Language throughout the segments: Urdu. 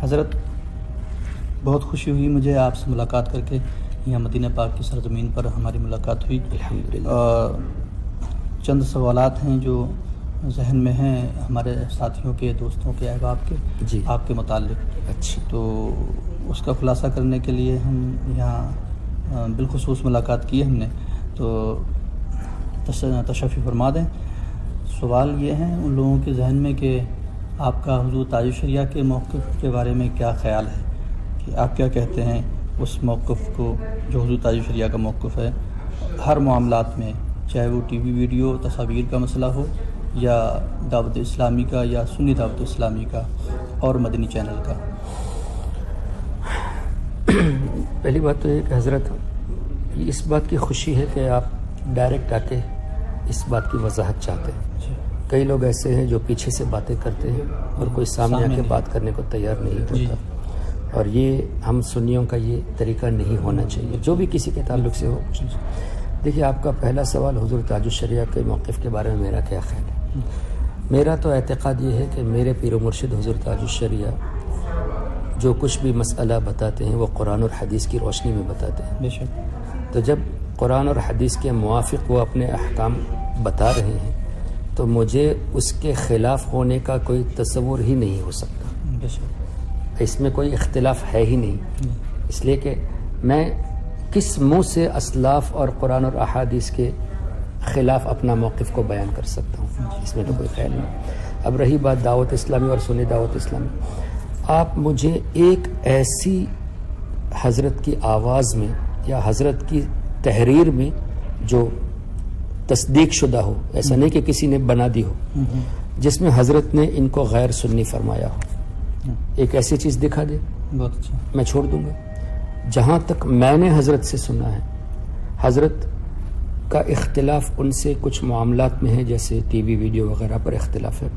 حضرت بہت خوشی ہوئی مجھے آپ سے ملاقات کر کے. یہاں مدینہ پاک کی سرزمین پر ہماری ملاقات ہوئی. الحمدللہ. چند سوالات ہیں جو ذہن میں ہیں ہمارے ساتھیوں کے، دوستوں کے، احباب کے، جی آپ کے متعلق. اچھا. تو اس کا خلاصہ کرنے کے لیے ہم یہاں بالخصوص ملاقات کی ہم نے. تو تشریف فرما دیں. سوال یہ ہیں ان لوگوں کے ذہن میں کہ آپ کا حضور تاج الشریعہ کے موقف کے بارے میں کیا خیال ہے، کہ آپ کیا کہتے ہیں اس موقف کو جو حضور تاج الشریعہ کا موقف ہے ہر معاملات میں، چاہے وہ ٹی وی ویڈیو تصاویر کا مسئلہ ہو یا دعوت اسلامی کا یا سنی دعوت اسلامی کا اور مدنی چینل کا. پہلی بات تو یہ کہ حضرت اس بات کی خوشی ہے کہ آپ ڈائریکٹ آ کے اس بات کی وضاحت چاہتے ہیں. کئی لوگ ایسے ہیں جو پیچھے سے باتیں کرتے ہیں اور کوئی سامنے آ کے بات کرنے کو تیار نہیں ہوتا، اور یہ ہم سنیوں کا یہ طریقہ نہیں ہونا چاہیے جو بھی کسی کے تعلق سے ہو. دیکھیے آپ کا پہلا سوال حضور تاج الشریعہ کے موقف کے بارے میں میرا کیا خیال ہے. میرا تو اعتقاد یہ ہے کہ میرے پیر و مرشد حضور تاج الشریعہ جو کچھ بھی مسئلہ بتاتے ہیں وہ قرآن اور حدیث کی روشنی میں بتاتے ہیں. بے شک. تو جب قرآن اور حدیث کے موافق وہ اپنے احکام بتا رہے ہیں تو مجھے اس کے خلاف ہونے کا کوئی تصور ہی نہیں ہو سکتا. بے شک. اس میں کوئی اختلاف ہے ہی نہیں، اس لیے کہ میں کس منہ سے اسلاف اور قرآن اور احادیث کے خلاف اپنا موقف کو بیان کر سکتا ہوں، اس میں تو کوئی خیال نہیں. اب رہی بات دعوت اسلامی اور سنی دعوت اسلامی، آپ مجھے ایک ایسی حضرت کی آواز میں یا حضرت کی تحریر میں جو تصدیق شدہ ہو، ایسا نہیں کہ کسی نے بنا دی ہو، جس میں حضرت نے ان کو غیر سنی فرمایا ہو، ایک ایسی چیز دکھا دے. بہت اچھا. میں چھوڑ دوں گا. جہاں تک میں نے حضرت سے سنا ہے، حضرت کا اختلاف ان سے کچھ معاملات میں ہے، جیسے ٹی وی ویڈیو وغیرہ پر اختلاف ہے،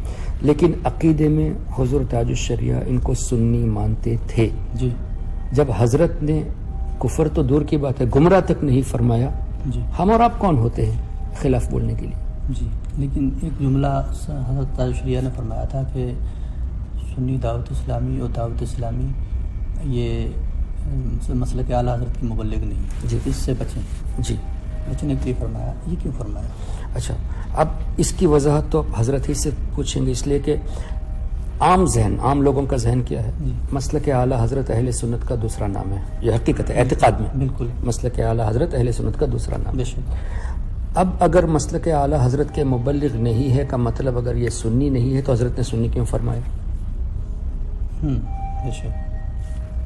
لیکن عقیدے میں حضور تاج الشریعہ ان کو سنی مانتے تھے. جی. جب حضرت نے کفر تو دور کی بات ہے گمراہ تک نہیں فرمایا، جی. ہم اور آپ کون ہوتے ہیں خلاف بولنے کے لیے. جی. لیکن ایک جملہ حضرت تاج الشریعہ نے فرمایا تھا کہ سنی دعوت اسلامی اور دعوت اسلامی یہ مسلک اعلیٰ حضرت کی مبلغ نہیں. جی. اس سے بچیں. جی. بچنے کے لیے فرمایا. یہ کیوں فرمایا؟ اچھا، اب اس کی وضاحت تو حضرت ہی سے پوچھیں گے، اس لیے کہ عام لوگوں کا ذہن کیا ہے. مسلک اعلیٰ حضرت اہل سنت کا دوسرا نام ہے، یہ حقیقت ہے اعتقاد میں. بالکل. مسلک اعلیٰ حضرت اہل سنت کا دوسرا نام. بے شک. اب اگر مسلک اعلیٰ حضرت کے مبلغ نہیں ہے کا مطلب اگر یہ سنی نہیں ہے تو حضرت نے سنی کیوں فرمایا؟ بے شک.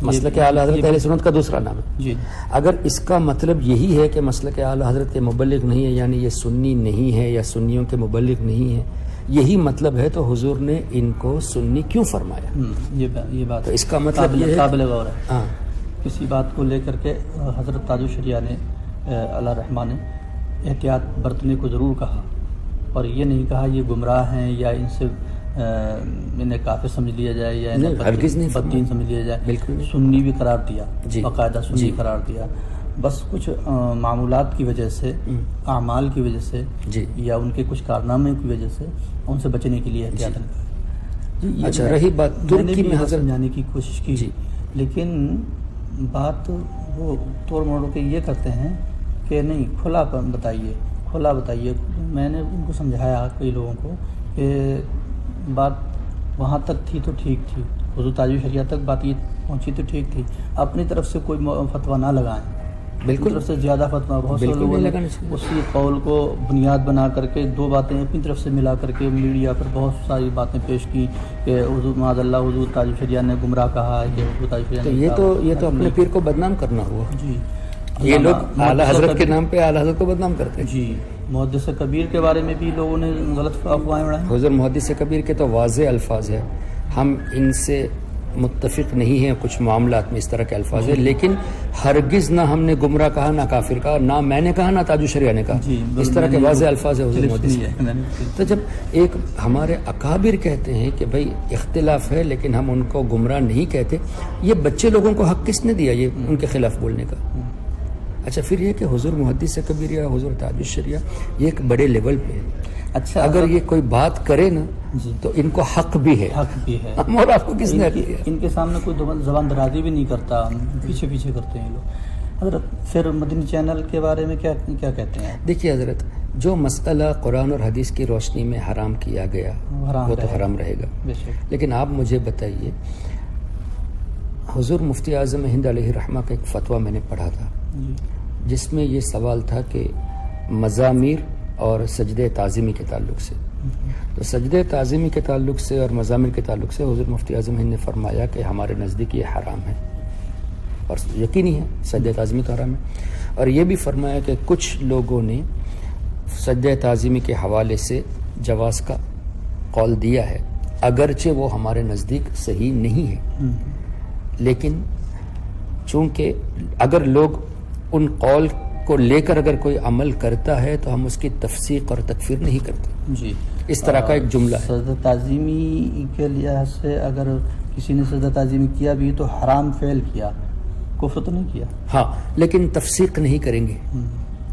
مسلک اعلیٰ حضرت اہل سنت کا دوسرا نام ہے. جی. اگر اس کا مطلب یہی ہے کہ مسلک اعلیٰ حضرت کے مبلغ نہیں ہے، یعنی یہ سنی نہیں ہے یا سنیوں کے مبلغ نہیں ہے، یہی مطلب ہے تو حضور نے ان کو سنی کیوں فرمایا؟ یہ بات تو اس کا مطلب یہ قابل غور ہے. ہاں. کسی بات کو لے کر کے حضرت تاج الشریعہ نے اللہ رحمٰ نے احتیاط برتنے کو ضرور کہا، اور یہ نہیں کہا یہ گمراہ ہیں یا ان سے انہیں کافر سمجھ لیا جائے یا انہیں بددین سمجھ لیا جائے. بالکل. سنی بھی قرار دیا. جی. باقاعدہ سنی قرار دیا. بس کچھ معمولات کی وجہ سے، اعمال کی وجہ سے، جی، یا ان کے کچھ کارنامے کی وجہ سے ان سے بچنے کے لیے احتیاط کہا. جی. اچھا، رہی بات ترکی میں حضرت سمجھانے کی کوشش کی. جی. لیکن بات وہ توڑ موڑ کے یہ کرتے ہیں کہ نہیں کھلا بتائیے. میں نے ان کو سمجھایا کئی لوگوں کو کہ بات وہاں تک تھی تو ٹھیک تھی، حضور تاج الشریعہ تک بات یہ پہنچی تو ٹھیک تھی. اپنی طرف سے کوئی فتویٰ نہ لگائیں. بالکل. طرف سے زیادہ فتویٰ بہت سے لوگوں نے اسی قول کو بنیاد بنا کر کے دو باتیں اپنی طرف سے ملا کر کے میڈیا پر بہت ساری باتیں پیش کی کہ حضور معاذ اللہ حضور تاج الشریعہ نے گمراہ کہا ہے، کہ حضور تاج الشریعہ نے یہ تو اپنے پیر کو بدنام کرنا ہوا. جی. یہ لوگ اعلیٰ حضرت کے نام پہ اعلیٰ حضرت کو بدنام کرتے ہیں. جی. محدث کبیر کے بارے میں بھی لوگوں نے غلط افواہیں اڑائیں. حضور محدث کبیر کے تو واضح الفاظ ہیں، ہم ان سے متفق نہیں ہیں، کچھ معاملات میں اس طرح کے الفاظ ہیں، لیکن ہرگز نہ ہم نے گمراہ کہا، نہ کافر کہا، نہ میں نے کہا، نہ تاج الشریعہ نے کہا. اس طرح کے واضح الفاظ ہیں حضور محدث. تو جب ایک ہمارے اکابر کہتے ہیں کہ بھائی اختلاف ہے لیکن ہم ان کو گمراہ نہیں کہتے، یہ بچے لوگوں کو حق کس نے دیا یہ ان کے خلاف بولنے کا؟ اچھا، پھر یہ کہ حضور محدث کبیر یا حضور تاج الشریعہ یہ ایک بڑے لیول پہ ہے. اچھا اگر یہ کوئی بات کرے نا جی تو ان کو حق بھی ہے، حق بھی ہے، اور آپ کو کس نے حق دیا؟ ان کے سامنے کوئی زبان درازی بھی نہیں کرتا، پیچھے پیچھے کرتے ہیں لوگ. حضرت پھر مدنی چینل کے بارے میں کیا کہتے ہیں؟ دیکھیے حضرت، جو مسئلہ قرآن اور حدیث کی روشنی میں حرام کیا گیا وہ تو حرام رہے گا. بے شک. لیکن آپ مجھے بتائیے، حضور مفتی اعظم ہند علیہ الرحمہ کا ایک فتویٰ میں نے پڑھا تھا جی جس میں یہ سوال تھا کہ مزامیر اور سجدہ تعظیمی کے تعلق سے، تو سجدہ تعظیمی کے تعلق سے اور مزامیر کے تعلق سے حضور مفتی اعظم ہند نے فرمایا کہ ہمارے نزدیک یہ حرام ہے، اور یقینی ہے سجدہ تعظیمی تو حرام ہے. اور یہ بھی فرمایا کہ کچھ لوگوں نے سجدہ تعظیمی کے حوالے سے جواز کا قول دیا ہے، اگرچہ وہ ہمارے نزدیک صحیح نہیں ہے، لیکن چونکہ اگر لوگ ان قول کو لے کر اگر کوئی عمل کرتا ہے تو ہم اس کی تفسیق اور تکفیر نہیں کرتے. جی اس طرح کا ایک جملہ ہے. سجدہ تعظیمی کے لحاظ سے اگر کسی نے سجدہ تعظیمی کیا بھی تو حرام فعل کیا، کفر تو نہیں کیا. ہاں لیکن تفسیق نہیں کریں گے.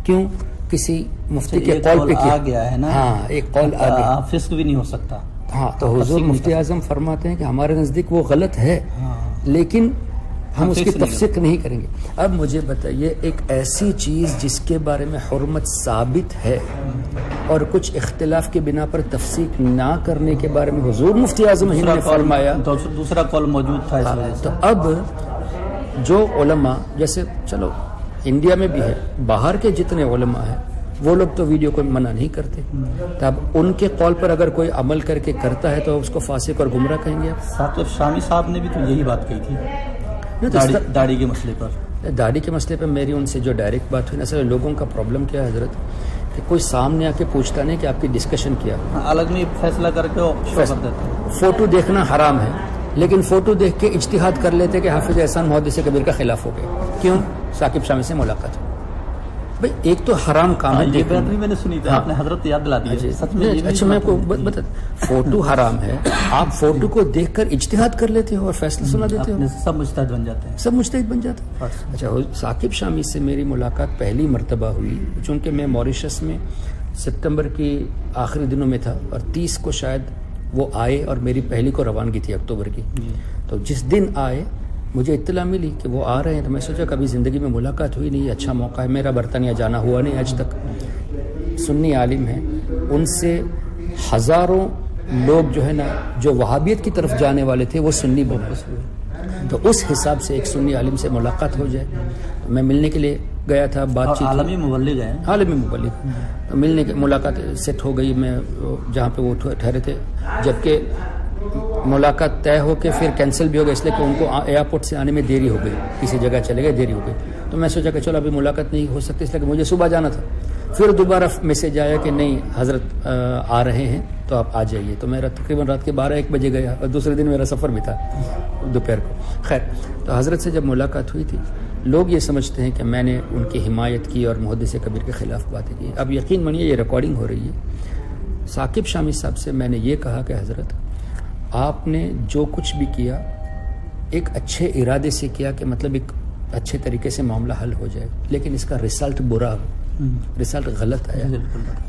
کیوں؟ کسی مفتی کے ایک قول قول پہ کیا آ گیا ہے نا. ہاں ایک قول آ گیا، فسق بھی نہیں ہو سکتا. ہاں تو حضور مفتی اعظم فرماتے ہیں کہ ہمارے نزدیک وہ غلط ہے، لیکن ہم اس کی تفسیق نہیں کریں گے. اب مجھے بتائیے، ایک ایسی چیز جس کے بارے میں حرمت ثابت ہے اور کچھ اختلاف کی بنا پر تفسیق نہ کرنے کے بارے میں حضور مفتی اعظم ہند نے فرمایا، دوسرا قول موجود تھا اس وجہ سے. تو اب جو علماء، جیسے چلو انڈیا میں بھی ہے، باہر کے جتنے علماء ہیں وہ لوگ تو ویڈیو کو منع نہیں کرتے، تو اب ان کے قول پر اگر کوئی عمل کر کے کرتا ہے تو اس کو فاسق اور گمراہ کہیں گے. ثاقب شامی صاحب نے بھی تو یہی بات کہی تھی داڑھی کے مسئلے پر. داڑھی کے مسئلے پہ میری ان سے جو ڈائریکٹ بات ہوئی نا، اصل لوگوں کا پرابلم کیا ہے حضرت کہ کوئی سامنے آ کے پوچھتا نہیں کہ آپ کی ڈسکشن کیا، الگ میں فیصلہ کر کے شو کر دیتے. فوٹو دیکھنا حرام ہے لیکن فوٹو دیکھ کے اجتہاد کر لیتے کہ حافظ احسان محدث کبیر کا خلاف ہو گئے. کیوں؟ ثاقب شامی سے ملاقات. بھئی ایک تو حرام کام ہے. یہ بات بھی میں نے سنی تھی، آپ نے حضرت یاد دلا دی. سچ میں اچھا میں آپ کو بتا، فوٹو حرام ہے، آپ فوٹو کو دیکھ کر اجتہاد کر لیتے ہو اور فیصلہ سنا دیتے ہو، سب مجتہد بن جاتے ہیں. سب مجتہد بن جاتے ہیں. اچھا ثاقب شامی سے میری ملاقات پہلی مرتبہ ہوئی چونکہ میں موریشس میں ستمبر کی آخری دنوں میں تھا اور 30 کو شاید وہ آئے اور میری پہلی کو روانگی تھی اکتوبر کی. تو جس دن آئے مجھے اطلاع ملی کہ وہ آ رہے ہیں تو میں سوچا کبھی زندگی میں ملاقات ہوئی نہیں، اچھا موقع ہے. میرا برطانیہ جانا ہوا نہیں آج تک. سنی عالم ہیں، ان سے ہزاروں لوگ جو ہے نا جو وہابیت کی طرف جانے والے تھے وہ سنی بنے، تو اس حساب سے ایک سنی عالم سے ملاقات ہو جائے. میں ملنے کے لیے گیا تھا، بات چیت عالمی مبلغ ہیں. عالمی مبلغ. تو ملنے کے ملاقات سیٹ ہو گئی، میں جہاں پہ وہ ٹھہرے تھے، جبکہ ملاقات طے ہو کے پھر کینسل بھی ہو گیا اس لیے کہ ان کو ایئرپورٹ سے آنے میں دیری ہو گئی، کسی جگہ چلے گئے، دیری ہو گئی. تو میں سوچا کہ چلو ابھی ملاقات نہیں ہو سکتی، اس لیے کہ مجھے صبح جانا تھا. پھر دوبارہ میسج آیا کہ نہیں حضرت آ رہے ہیں تو آپ آ جائیے. تو میرا تقریباً رات کے 12-1 بجے گیا اور دوسرے دن میرا سفر بھی تھا دوپہر کو. خیر تو حضرت سے جب ملاقات ہوئی تھی، لوگ یہ سمجھتے ہیں کہ میں نے ان کی حمایت کی اور محدث کبیر کے خلاف باتیں کی. اب یقین مانیے یہ ریکارڈنگ ہو رہی ہے. ثاقب شامی صاحب سے میں نے یہ کہا کہ حضرت آپ نے جو کچھ بھی کیا ایک اچھے ارادے سے کیا کہ مطلب ایک اچھے طریقے سے معاملہ حل ہو جائے، لیکن اس کا رزلٹ برا ہو، رزلٹ غلط آیا.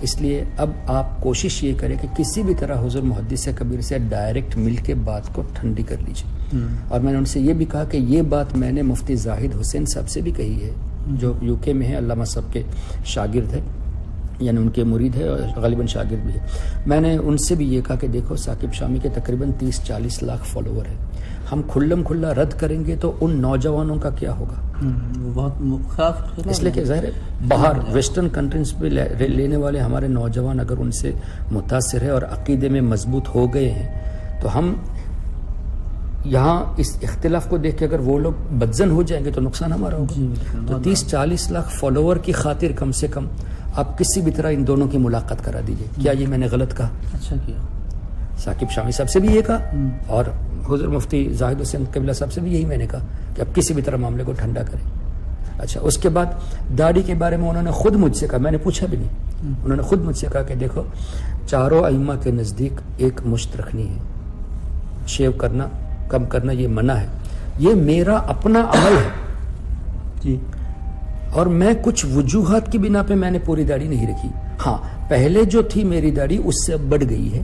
اس لیے اب آپ کوشش یہ کریں کہ کسی بھی طرح حضور محدث کبیر سے ڈائریکٹ مل کے بات کو ٹھنڈی کر لیجیے. اور میں نے ان سے یہ بھی کہا کہ یہ بات میں نے مفتی زاہد حسین صاحب سے بھی کہی ہے جو UK میں ہیں، علامہ صاحب کے شاگرد ہیں، یعنی ان کے مرید ہے اور غالباً شاگرد بھی ہے. میں نے ان سے بھی یہ کہا کہ دیکھو ثاقب شامی کے تقریباً 30-40 لاکھ فالوور ہیں، ہم کھلم کھلا رد کریں گے تو ان نوجوانوں کا کیا ہوگا؟ بہت اس لیے کہ ظاہر ہے باہر ویسٹرن کنٹریز پہ لینے والے ہمارے نوجوان اگر ان سے متاثر ہے اور عقیدے میں مضبوط ہو گئے ہیں تو ہم یہاں اس اختلاف کو دیکھ کے اگر وہ لوگ بدزن ہو جائیں گے تو نقصان ہمارا ہوگا. تو 30-40 لاکھ فالوور کی خاطر کم سے کم آپ کسی بھی طرح ان دونوں کی ملاقات کرا دیجئے. کیا یہ میں نے غلط کہا؟ اچھا کیا. ثاقب شامی صاحب سے بھی یہ کہا اور حضور مفتی زاہد حسین قبلہ صاحب سے بھی یہی میں نے کہا کہ اب کسی بھی طرح معاملے کو ٹھنڈا کریں. اچھا اس کے بعد داڑھی کے بارے میں انہوں نے خود مجھ سے کہا، میں نے پوچھا بھی نہیں، انہوں نے خود مجھ سے کہا کہ دیکھو چاروں ائمہ کے نزدیک ایک مشت رکھنی ہے، شیو کرنا کم کرنا یہ منع ہے، یہ میرا اپنا عمل ہے جی، اور میں کچھ وجوہات کی بنا پہ میں نے پوری داڑھی نہیں رکھی. ہاں پہلے جو تھی میری داڑھی اس سے اب بڑھ گئی ہے،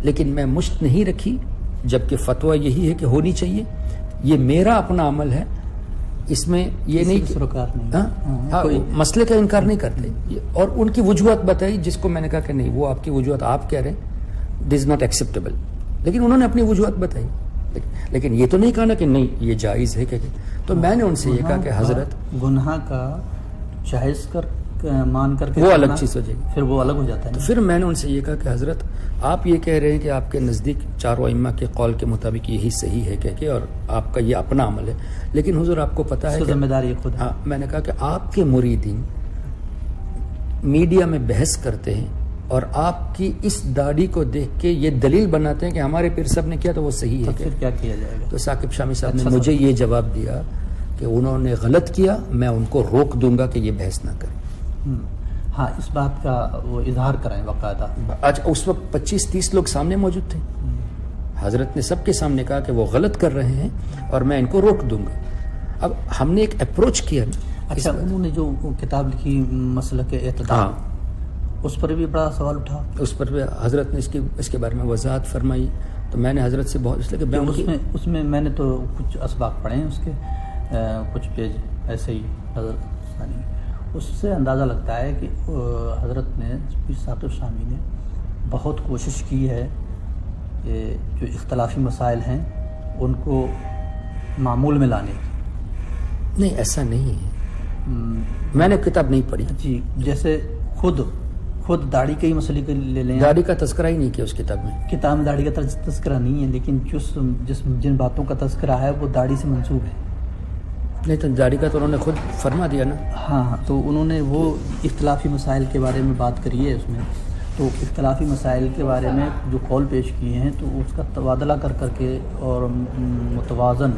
لیکن میں مشت نہیں رکھی، جبکہ فتویٰ یہی ہے کہ ہونی چاہیے. یہ میرا اپنا عمل ہے، اس میں یہ نہیں سروکار نہیں. ہاں مسئلے کا انکار نہیں کرتے. اور ان کی وجوہات بتائی، جس کو میں نے کہا کہ نہیں وہ آپ کی وجوہات آپ کہہ رہے ہیں دس از ناٹ ایکسیپٹیبل، لیکن انہوں نے اپنی وجوہات بتائی. لیکن یہ تو نہیں کہا نا کہ نہیں یہ جائز ہے کہ. تو میں نے ان سے یہ کہا کہ حضرت گناہ کا جائز کر مان کر کے وہ الگ چیز ہو جائے گی، پھر وہ الگ ہو جاتا ہے. تو پھر میں نے ان سے یہ کہا کہ حضرت آپ یہ کہہ رہے ہیں کہ آپ کے نزدیک چاروں ائمہ کے قول کے مطابق یہی صحیح ہے کہہ کے، اور آپ کا یہ اپنا عمل ہے، لیکن حضور آپ کو پتہ ہے ذمہ داری خود ہے. ہاں میں نے کہا کہ آپ کے مریدین میڈیا میں بحث کرتے ہیں اور آپ کی اس داڑھی کو دیکھ کے یہ دلیل بناتے ہیں کہ ہمارے پیر صاحب نے کیا تو وہ صحیح ہے. پھر کیا کیا جائے گا؟ تو ثاقب شامی صاحب نے مجھے یہ جواب دیا کہ انہوں نے غلط کیا، میں ان کو روک دوں گا کہ یہ بحث نہ کریں. ہاں اس بات کا وہ اظہار کریں باقاعدہ. آج اس وقت 25-30 لوگ سامنے موجود تھے، حضرت نے سب کے سامنے کہا کہ وہ غلط کر رہے ہیں اور میں ان کو روک دوں گا. اب ہم نے ایک اپروچ کیا. اچھا انہوں نے جو کتاب لکھی مسلک اعتدال، اس پر بھی بڑا سوال اٹھا. اس پر بھی حضرت نے اس کے بارے میں وضاحت فرمائی. تو میں نے حضرت سے بہت اس میں میں نے تو کچھ اسباق پڑھے ہیں اس کے، کچھ پیج ایسے ہی حضرت ثانی، اس سے اندازہ لگتا ہے کہ حضرت نے ثاقب شامی نے بہت کوشش کی ہے کہ جو اختلافی مسائل ہیں ان کو معمول میں لانے کی. نہیں ایسا نہیں ہے، میں نے کتاب نہیں پڑھی. جی جیسے خود داڑھی کے ہی مسئلے کے لے لیں، داڑھی کا تذکرہ ہی نہیں کیا اس کتاب میں. کتاب میں داڑھی کا تذکرہ نہیں ہے، لیکن جن باتوں کا تذکرہ ہے وہ داڑھی سے منسوب ہے. نہیں تو داڑھی کا تو انہوں نے خود فرما دیا نا. ہاں تو انہوں نے وہ اختلافی مسائل کے بارے میں بات کری ہے اس میں. تو اختلافی مسائل کے بارے میں جو قول پیش کیے ہیں تو اس کا تبادلہ کر کے اور متوازن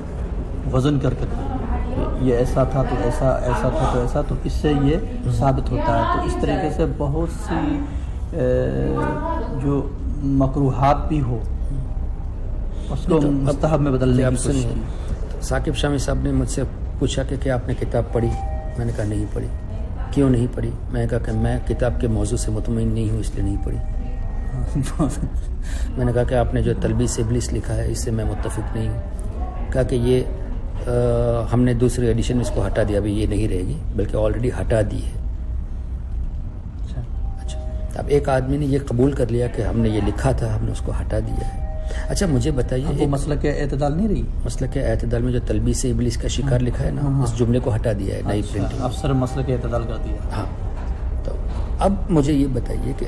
وزن کر یہ ایسا تھا تو ایسا، ایسا تھا تو ایسا، تو اس سے یہ ثابت ہوتا ہے. تو اس طریقے سے بہت سی جو مکروہات بھی ہو اس کو مستحب میں بدلنے کی کوشش کی. ثاقب شامی صاحب نے مجھ سے پوچھا کہ کیا آپ نے کتاب پڑھی؟ میں نے کہا نہیں پڑھی. کیوں نہیں پڑھی؟ میں نے کہا کہ میں کتاب کے موضوع سے مطمئن نہیں ہوں اس لیے نہیں پڑھی. میں نے کہا کہ آپ نے جو تلبیس ابلیس لکھا ہے اس سے میں متفق نہیں ہوں. کہا کہ یہ ہم نے دوسری ایڈیشن میں اس کو ہٹا دیا، ابھی یہ نہیں رہے گی بلکہ آلریڈی ہٹا دی ہے. اچھا اب ایک آدمی نے یہ قبول کر لیا کہ ہم نے یہ لکھا تھا، ہم نے اس کو ہٹا دیا ہے. اچھا مجھے بتائیے وہ مسلک اعتدال نہیں رہی؟ مسلک اعتدال میں جو تلبیس ابلیس کا شکار لکھا ہے نا، اس جملے کو ہٹا دیا ہے نئی پرنٹنگ. افسر مسلک اعتدال کر دیا. ہاں تو اب مجھے یہ بتائیے کہ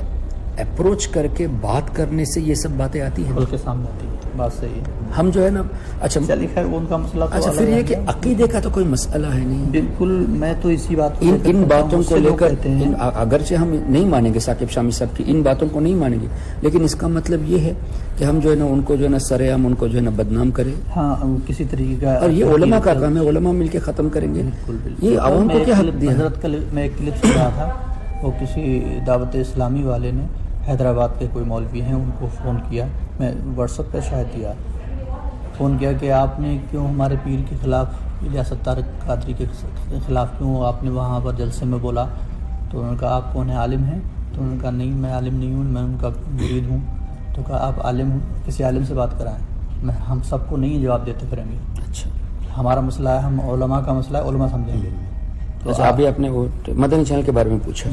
اپروچ کر کے بات کرنے سے یہ سب باتیں آتی ہیں؟ کھل کے سامنے آتی ہے. بات صحیح ہے. ہم جو ہے نا اچھا چلیے خیر ان کا مسئلہ. اچھا پھر یہ کہ عقیدے کا تو کوئی مسئلہ ہے نہیں. بالکل میں تو اسی بات ان باتوں کو لے کر اگرچہ ہم نہیں مانیں گے ثاقب شامی صاحب کی ان باتوں کو نہیں مانیں گے، لیکن اس کا مطلب یہ ہے کہ ہم جو ہے نا ان کو جو ہے نا سر عام ان کو جو ہے نا بدنام کریں. ہاں کسی طریقے کا. اور یہ علماء کا کام ہے، علماء مل کے ختم کریں گے. یہ عوام کو کیا حق دیا؟ حضرت کل میں ایک کلپ سن رہا تھا، وہ کسی دعوت اسلامی والے نے حیدرآباد کے کوئی مولوی ہیں ان کو فون کیا، میں واٹس ایپ پہ شاید دیا، فون کیا کہ آپ نے کیوں ہمارے پیر کے خلاف الیاس ستار قادری کے خلاف کیوں آپ نے وہاں پر جلسے میں بولا؟ تو انہوں نے کہا آپ کون ہیں، عالم ہیں؟ تو انہوں نے کہا نہیں میں عالم نہیں ہوں، میں ان کا مرید ہوں. تو کہا آپ عالم ہوں، کسی عالم سے بات کرائیں. ہم سب کو نہیں جواب دیتے پھریں گے. اچھا ہمارا مسئلہ ہے، ہم علماء کا مسئلہ ہے، علماء سمجھیں گے. تو آپ بھی اپنے وہ مدنی چینل کے بارے میں پوچھا.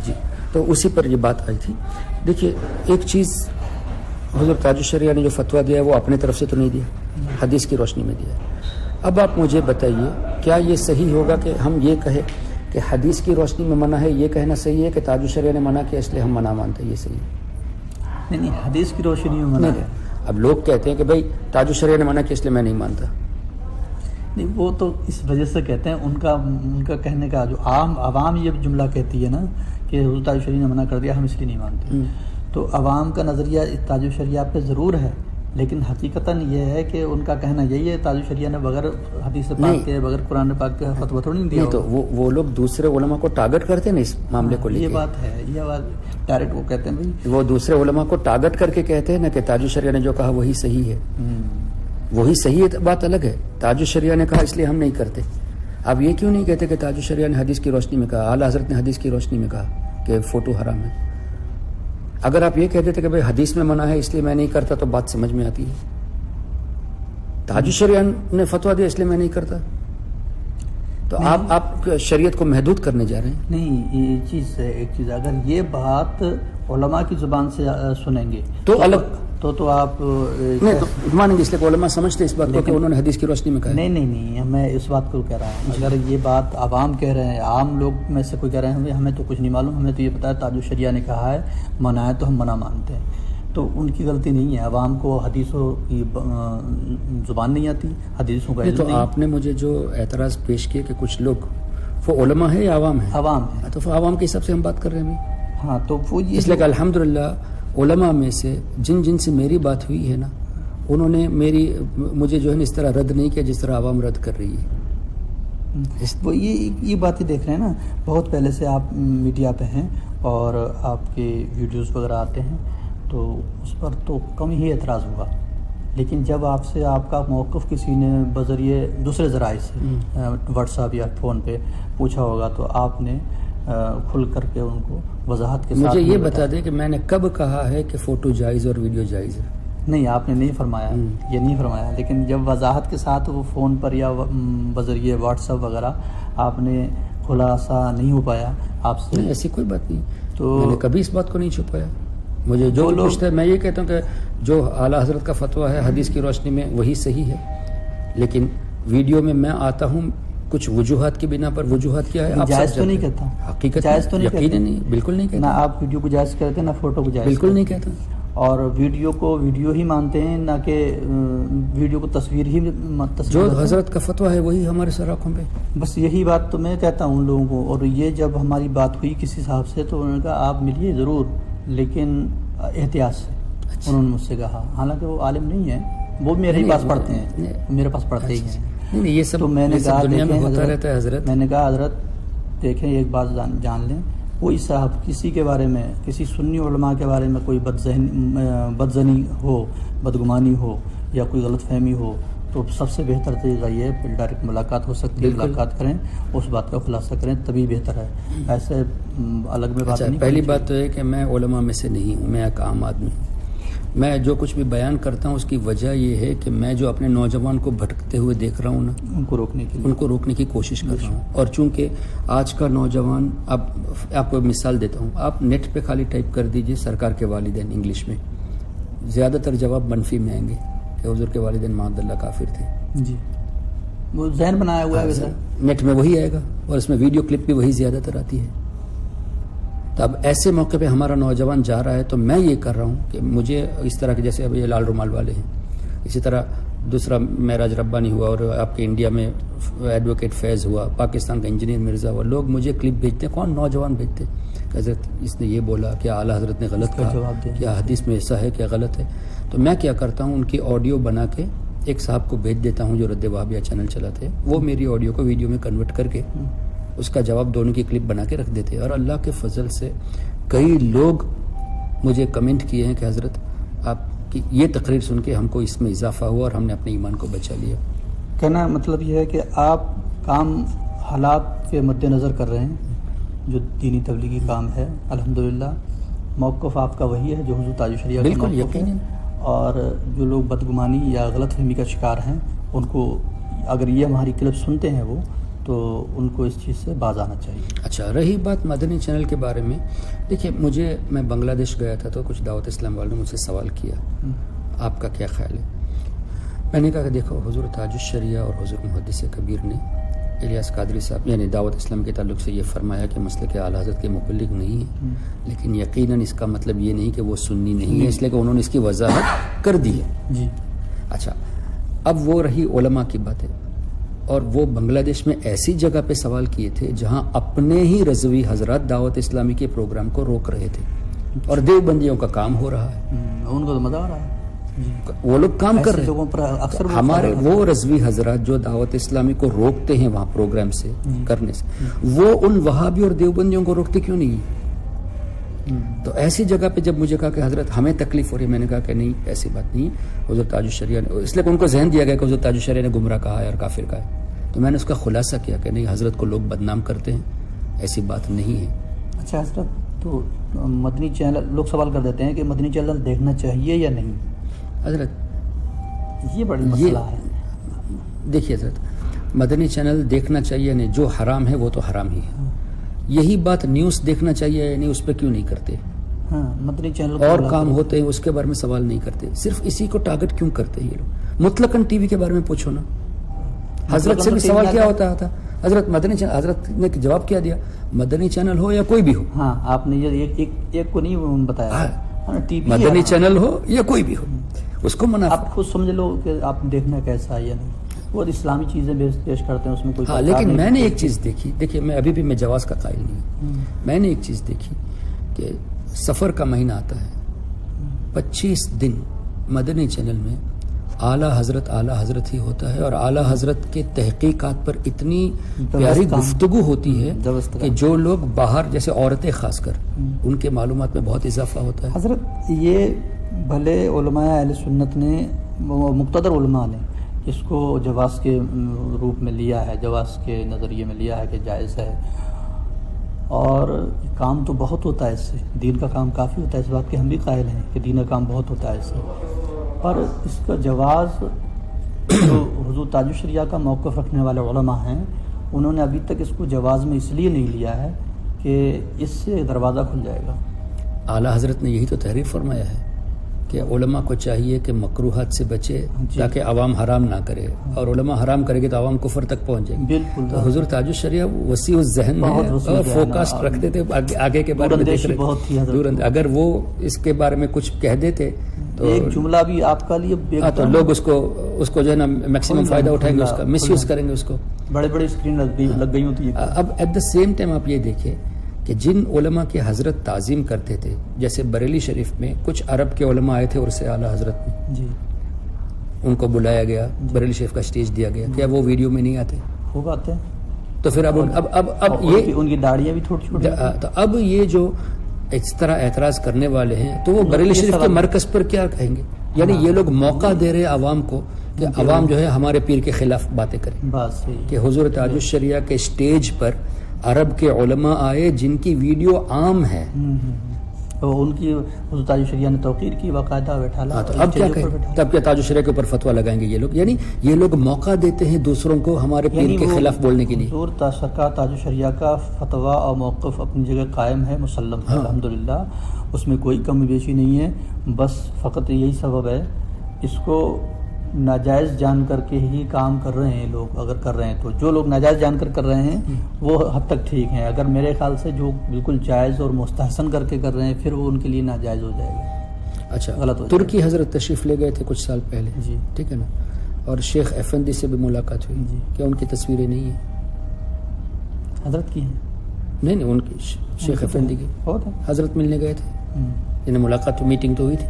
جی تو اسی پر یہ بات آئی تھی. دیکھیے ایک چیز حضور تاج الشریعہ نے جو فتویٰ دیا ہے وہ اپنے طرف سے تو نہیں دیا، حدیث کی روشنی میں دیا. اب آپ مجھے بتائیے کیا یہ صحیح ہوگا کہ ہم یہ کہیں کہ حدیث کی روشنی میں منع ہے، یہ کہنا صحیح ہے کہ تاج الشریعہ نے منع کیا اس لیے ہم منع مانتے ہیں، یہ صحیح ہے؟ نہیں حدیث کی روشنی میں منع ہے. اب لوگ کہتے ہیں کہ بھائی تاج الشریعہ نے منع کیا اس لیے میں نہیں مانتا. نہیں وہ تو اس وجہ سے کہتے ہیں، ان کا کہنے کا جو عوام یہ جملہ کہتی ہے نا کہ حضور تاج الشریعہ نے منع کر دیا ہم اس لیے نہیں مانتے. تو عوام کا نظریہ تاج الشریعہ پہ ضرور ہے، لیکن حقیقتاً یہ ہے کہ ان کا کہنا یہی ہے تاج الشریعہ نے بغیر حدیث پاک کے بغیر قرآن پاک کے فتویٰ تھوڑی نہیں دیا. تو وہ لوگ دوسرے علماء کو ٹارگٹ کرتے ہیں نا اس معاملے کو لے کے. یہ بات ہے، یہ بات ڈائریکٹ وہ کہتے ہیں بھائی وہ دوسرے علماء کو ٹارگٹ کر کے کہتے ہیں نا کہ تاج الشریعہ نے جو کہا وہی صحیح ہے. وہی صحیح ہے بات الگ ہے، تاج الشریعہ نے کہا اس لیے ہم نہیں کرتے. اب یہ کیوں نہیں کہتے کہ تاج الشریعہ نے حدیث کی روشنی میں کہا، اعلیٰ حضرت نے حدیث کی روشنی میں کہا کہ فوٹو حرام ہے؟ اگر آپ یہ کہہ دیتے کہ بھائی حدیث میں منع ہے اس لیے میں نہیں کرتا تو بات سمجھ میں آتی ہے. تاج الشریعہ نے فتویٰ دیا اس لیے میں نہیں کرتا, تو آپ شریعت کو محدود کرنے جا رہے ہیں. نہیں, یہ چیز ہے, ایک چیز اگر یہ بات علماء کی زبان سے سنیں گے تو الگ تو آپ نہیں مانیں گے, اس لیے علماء سمجھتے اس بات کو کہ انہوں نے حدیث کی روشنی میں کہا. نہیں, میں اس بات کو کہہ رہا ہوں, اگر یہ بات عوام کہہ رہے ہیں, عام لوگ میں سے کوئی کہہ رہے ہیں ہمیں تو کچھ نہیں معلوم, ہمیں تو یہ پتا ہے تاج الشریعہ نے کہا ہے, منع ہے تو ہم منع مانتے ہیں, تو ان کی غلطی نہیں ہے. عوام کو حدیثوں کی زبان نہیں آتی, حدیثوں کا علم نہیں. تو آپ نے مجھے جو اعتراض پیش کیا کہ کچھ لوگ وہ علماء ہے یا عوام ہے؟ عوام ہے. تو عوام کے حساب سے ہم بات کر رہے ہیں. ہاں, تو وہ اس لیے کہ الحمدللہ علماء میں سے جن سے میری بات ہوئی ہے نا, انہوں نے مجھے جو ہے اس طرح رد نہیں کیا جس طرح عوام رد کر رہی ہے. وہ یہ باتیں دیکھ رہے ہیں نا, بہت پہلے سے آپ میڈیا پہ ہیں اور آپ کے ویڈیوز وغیرہ آتے ہیں, تو اس پر تو کم ہی اعتراض ہوا, لیکن جب آپ سے آپ کا موقف کسی نے بذریعے دوسرے ذرائع سے واٹس ایپ یا فون پہ پوچھا ہوگا تو آپ نے کھل کر کے ان کو وضاحت کے ساتھ. مجھے یہ بتا دیں کہ میں نے کب کہا ہے کہ فوٹو جائز اور ویڈیو جائز ہے؟ نہیں, آپ نے نہیں فرمایا, یہ نہیں فرمایا, لیکن جب وضاحت کے ساتھ وہ فون پر یا بذریعے واٹس ایپ وغیرہ آپ نے خلاصہ نہیں ہو پایا آپ سے, ایسی کوئی بات نہیں, تو میں نے کبھی اس بات کو نہیں چھپایا. مجھے جو پوچھتا ہے میں یہ کہتا ہوں کہ جو اعلیٰ حضرت کا فتویٰ ہے حدیث کی روشنی میں وہی صحیح ہے, لیکن ویڈیو میں میں آتا ہوں کچھ وجوہات کی بنا پر. وجوہات کیا ہے؟ جائز تو نہیں کہتا, حقیقت جائز تو یقین نہیں, بالکل نہیں کہتا. نہ آپ ویڈیو کو جائز کرتے ہیں نہ فوٹو کو جائز, بالکل نہیں کہتا. اور ویڈیو کو ویڈیو ہی مانتے ہیں, نہ کہ ویڈیو کو تصویر ہی. جو حضرت کا فتویٰ ہے وہی ہمارے سر آنکھوں پہ. بس یہی بات تو میں کہتا ہوں ان لوگوں کو. اور یہ جب ہماری بات ہوئی کسی صاحب سے تو انہوں نے کہا آپ ملیے ضرور, لیکن احتیاط سے. انہوں نے مجھ سے کہا, حالانکہ وہ عالم نہیں ہے, وہ میرے ہی پاس پڑھتے ہیں, میرے پاس پڑھتے ہی ہیں. نہیں, یہ سب تو میں نے کہا دنیا میں ہوتا رہتا ہے حضرت. میں نے کہا حضرت دیکھیں ایک بات جان لیں, کوئی صاحب کسی کے بارے میں, کسی سنی علماء کے بارے میں کوئی بدظنی ہو, بدگمانی ہو یا کوئی غلط فہمی ہو, تو سب سے بہتر طریقہ یہ ہے پھر ڈائریکٹ ملاقات ہو سکتی ہے, ملاقات کریں, اس بات کا خلاصہ کریں, تبھی بہتر ہے. ایسے الگ میں بات نہیں. پہلی بات تو ہے کہ میں علماء میں سے نہیں ہوں, میں ایک عام آدمی ہوں. میں جو کچھ بھی بیان کرتا ہوں اس کی وجہ یہ ہے کہ میں جو اپنے نوجوان کو بھٹکتے ہوئے دیکھ رہا ہوں نا, ان کو روکنے کی کوشش کر رہا ہوں. اور چونکہ آج کا نوجوان, اب آپ کو مثال دیتا ہوں, آپ نیٹ پہ خالی ٹائپ کر دیجئے سرکار کے والدین انگلش میں, زیادہ تر جواب منفی میں آئیں گے کہ حضور کے والدین معاذ اللہ کافر تھے. جی, وہ ذہن بنایا ہوا ہے, نیٹ میں وہی آئے گا, اور اس میں ویڈیو کلپ بھی وہی زیادہ تر آتی ہے. تو اب ایسے موقع پہ ہمارا نوجوان جا رہا ہے, تو میں یہ کر رہا ہوں کہ مجھے اس طرح کے, جیسے اب یہ لال رومال والے ہیں, اسی طرح دوسرا معراج ربانی ہوا, اور آپ کے انڈیا میں ایڈوکیٹ فیض ہوا, پاکستان کا انجینئر مرزا ہوا, لوگ مجھے کلپ بھیجتے ہیں. کون نوجوان بھیجتے ہیں کہ حضرت اس نے یہ بولا, کیا اعلیٰ حضرت نے غلط کہا, کیا حدیث میں ایسا ہے, کیا غلط ہے. تو میں کیا کرتا ہوں, ان کی آڈیو بنا کے ایک صاحب کو بھیج دیتا ہوں جو رد وہابیہ چینل چلاتے ہیں, وہ میری آڈیو کو ویڈیو میں کنورٹ کر کے اس کا جواب دونوں کی کلپ بنا کے رکھ دیتے ہیں. اور اللہ کے فضل سے کئی لوگ مجھے کمنٹ کیے ہیں کہ حضرت آپ کی یہ تقریر سن کے ہم کو اس میں اضافہ ہوا اور ہم نے اپنے ایمان کو بچا لیا. کہنا مطلب یہ ہے کہ آپ کام حالات کے مد نظر کر رہے ہیں, جو دینی تبلیغی کام ہے. الحمدللہ موقف آپ کا وہی ہے جو حضور تاج الشریعہ کا موقف ہے, اور جو لوگ بدگمانی یا غلط فہمی کا شکار ہیں ان کو اگر یہ ہماری کلپ سنتے ہیں وہ, تو ان کو اس چیز سے باز آنا چاہیے. اچھا, رہی بات مدنی چینل کے بارے میں, دیکھیے میں بنگلہ دیش گیا تھا تو کچھ دعوت اسلام والوں نے مجھ سے سوال کیا, آپ کا کیا خیال ہے. میں نے کہا کہ دیکھو, حضور تاج الشریعہ اور حضور محدث کبیر نے الیاس قادری صاحب یعنی دعوت اسلام کے تعلق سے یہ فرمایا کہ مسلک اعلیٰ حضرت کے مبلغ نہیں ہیں, لیکن یقیناً اس کا مطلب یہ نہیں کہ وہ سنی نہیں ہے, اس لیے کہ انہوں نے اس کی وضاحت کر دی ہے. جی اچھا, اب وہ رہی علماء کی باتیں, اور وہ بنگلہ دیش میں ایسی جگہ پہ سوال کیے تھے جہاں اپنے ہی رضوی حضرات دعوت اسلامی کے پروگرام کو روک رہے تھے, اور دیوبندیوں کا کام ہو رہا ہے, ان کو تو مزہ آ رہا ہے, وہ لوگ کام کر رہے ہیں. ہمارے وہ رضوی حضرات جو دعوت اسلامی کو روکتے ہیں وہاں پروگرام سے کرنے سے, وہ ان وہابی اور دیوبندیوں کو روکتے کیوں نہیں ہیں؟ تو ایسی جگہ پہ جب مجھے کہا کہ حضرت ہمیں تکلیف ہو رہی ہے, میں نے کہا کہ نہیں ایسی بات نہیں, حضور تاج الشریعہ نے, اس لیے کہ ان کو ذہن دیا گیا کہ حضور تاج الشریعہ نے گمراہ کہا ہے اور کافر کہا ہے. تو میں نے اس کا خلاصہ کیا کہ نہیں, حضرت کو لوگ بدنام کرتے ہیں, ایسی بات نہیں ہے. اچھا حضرت, تو مدنی چینل لوگ سوال کر دیتے ہیں کہ مدنی چینل دیکھنا چاہیے یا نہیں؟ حضرت یہ بڑی مسئلہ ہے. دیکھیے حضرت، مدنی چینل دیکھنا چاہیے نہیں، جو حرام ہے وہ تو حرام ہی ہے. یہی بات نیوز دیکھنا چاہیے یا نہیں اس پہ کیوں نہیں کرتے؟ مدنی چینل اور کام ہوتے ہیں اس کے بارے میں سوال نہیں کرتے، صرف اسی کو ٹارگٹ کیوں کرتے ہیں یہ لوگ؟ مطلقاً ٹی وی کے بارے میں پوچھو نا. حضرت سے بھی سوال کیا ہوتا تھا، حضرت مدنی چینل، حضرت نے جواب کیا دیا، مدنی چینل ہو یا کوئی بھی ہو. ہاں آپ نے یہ ایک کو نہیں بتایا، مدنی چینل ہو یا کوئی بھی ہو اس کو منع. آپ خود سمجھ لو کہ آپ دیکھنا کیسا ہے یا نہیں. وہ اسلامی چیزیں پیش کرتے ہیں اس میں کوئی. ہاں لیکن میں نے ایک چیز دیکھی، دیکھیے میں ابھی بھی میں جواز کا قائل نہیں ہوں. میں نے ایک چیز دیکھی کہ سفر کا مہینہ آتا ہے، 25 دن مدنی چینل میں اعلیٰ حضرت ہی ہوتا ہے، اور اعلیٰ حضرت کے تحقیقات پر اتنی پیاری گفتگو ہوتی ہے کہ جو لوگ باہر، جیسے عورتیں خاص کر، ان کے معلومات میں بہت اضافہ ہوتا ہے. حضرت یہ بھلے علماء اہل سنت نے، مقتدر علماء نے اس کو جواز کے روپ میں لیا ہے، جواز کے نظریے میں لیا ہے کہ جائز ہے، اور کام تو بہت ہوتا ہے اس سے، دین کا کام کافی ہوتا ہے، اس بات کے ہم بھی قائل ہیں کہ دین کا کام بہت ہوتا ہے اس سے. پر اس کا جواز جو حضور تاج الشریعہ کا موقف رکھنے والے علماء ہیں، انہوں نے ابھی تک اس کو جواز میں اس لیے نہیں لیا ہے کہ اس سے دروازہ کھل جائے گا. اعلیٰ حضرت نے یہی تو تحریر فرمایا ہے کہ علماء کو چاہیے کہ مکروہات سے بچے تاکہ عوام حرام نہ کرے، اور علماء حرام کرے گے تو عوام کفر تک پہنچ جائیں گے. بالکل. تو حضور تاج الشریعہ وسیع الذہن میں اور فوکسڈ رکھتے تھے، آگے کے بارے میں دیکھ رہے. اگر وہ اس کے بارے میں کچھ کہہ دیتے تو ایک جملہ بھی آپ کا لیے تو لوگ اس کو جو ہے نا میکسیمم فائدہ اٹھائیں گے، اس کا مس یوز کریں گے اس کو. بڑے بڑے اسکرین لگ گئی ہوتی ہے. اب ایٹ دا سیم ٹائم آپ یہ دیکھیں کہ جن علماء کی حضرت تعظیم کرتے تھے، جیسے بریلی شریف میں کچھ عرب کے علماء آئے تھے، اور سے اعلیٰ حضرت میں جی ان کو بلایا گیا، بریلی شریف کا اسٹیج دیا گیا. کیا وہ ویڈیو میں نہیں آتے؟ خوب آتے ہیں. تو پھر اب یہ ان کی داڑیاں بھی تھوڑی چھوٹی. تو اب یہ جو اس طرح اعتراض کرنے والے ہیں تو وہ بریلی شریف کے مرکز پر کیا کہیں گے؟ یعنی یہ لوگ موقع دے رہے عوام کو کہ عوام جو ہے ہمارے پیر کے خلاف باتیں کریں. کہ حضور تاج الشریعہ کے اسٹیج پر عرب کے علماء آئے جن کی ویڈیو عام ہے، ان کی حضور تاج الشریعہ نے توقیر کی، باقاعدہ بیٹھا. تو اب کیا کہیں؟ تب کیا تاج الشریعہ کے اوپر فتویٰ لگائیں گے یہ لوگ؟ یعنی یہ لوگ موقع دیتے ہیں دوسروں کو ہمارے پیر کے خلاف بولنے کے لیے. حضور تاج الشریعہ کا فتویٰ اور موقف اپنی جگہ قائم ہے، مسلم ہے الحمدللہ، اس میں کوئی کمی بیشی نہیں ہے. بس فقط یہی سبب ہے، اس کو ناجائز جان کر کے ہی کام کر رہے ہیں لوگ. اگر کر رہے ہیں تو جو لوگ ناجائز جان کر رہے ہیں وہ حد تک ٹھیک ہیں. اگر میرے خیال سے جو بالکل جائز اور مستحسن کر کے کر رہے ہیں پھر وہ ان کے لیے ناجائز ہو جائے گا. اچھا، غلط. ترکی حضرت تشریف لے گئے تھے کچھ سال پہلے، جی ٹھیک ہے نا، اور شیخ افندی سے بھی ملاقات ہوئی. جی کیا ان کی تصویریں نہیں ہیں؟ حضرت کی ہیں؟ نہیں ان کی، شیخ افندی کی حضرت ملنے گئے تھے، یعنی ملاقات، میٹنگ تو ہوئی تھی.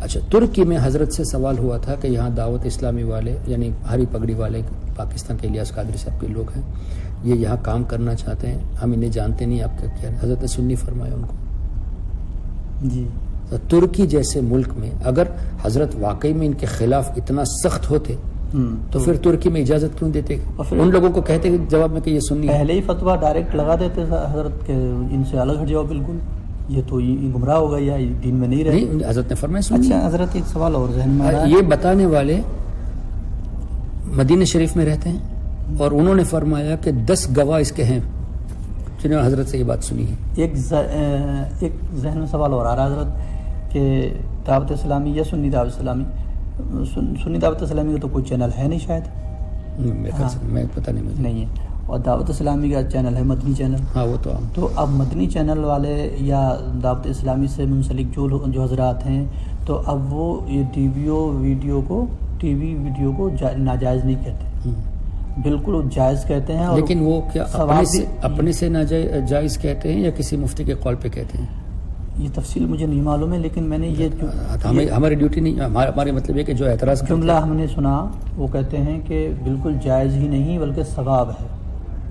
اچھا، ترکی میں حضرت سے سوال ہوا تھا کہ یہاں دعوت اسلامی والے، یعنی ہری پگڑی والے پاکستان کے الیاس قادری صاحب کے لوگ ہیں، یہ یہاں کام کرنا چاہتے ہیں، ہم انہیں جانتے نہیں، آپ کا کیا؟ حضرت نے سنی فرمایا ان کو. جی ترکی جیسے ملک میں اگر حضرت واقعی میں ان کے خلاف اتنا سخت ہوتے تو پھر ترکی میں اجازت کیوں دیتے؟ ان لوگوں کو کہتے جواب میں کہ یہ سنی پہلے ہی فتویٰ ڈائریکٹ لگا دیتے حضرت کے، ان سے الگ ہٹ جاؤ، بالکل یہ تو گمراہ ہو گیا، یا دین میں نہیں رہے. حضرت نے فرمایا سنی. اچھا حضرت ایک سوال اور ذہن میں آیا، یہ بتانے والے مدینہ شریف میں رہتے ہیں، اور انہوں نے فرمایا کہ 10 گواہ اس کے ہیں جنہوں نے حضرت سے یہ بات سنی ہے. ایک ذہن میں سوال اور آ رہا ہے حضرت کہ دعوت اسلامی یا سنی دعوت اسلامی، سنی دعوت اسلامی کا تو کوئی چینل ہے نہیں شاید، میں پتہ نہیں مجھے نہیں ہے، اور دعوت اسلامی کا چینل ہے مدنی چینل. ہاں وہ تو اب مدنی چینل والے یا دعوت اسلامی سے منسلک جو حضرات ہیں، تو اب وہ یہ ٹی وی ویڈیو کو ناجائز نہیں کہتے، بالکل جائز کہتے ہیں. لیکن وہ کیا اپنے سے ناجائز کہتے ہیں یا کسی مفتی کے قول پہ کہتے ہیں؟ یہ تفصیل مجھے نہیں معلوم ہے، لیکن میں نے یہ ہماری ڈیوٹی نہیں، ہمارے مطلب ہے کہ جو اعتراض جملہ ہم نے سنا وہ کہتے ہیں کہ بالکل جائز ہی نہیں بلکہ ثواب ہے،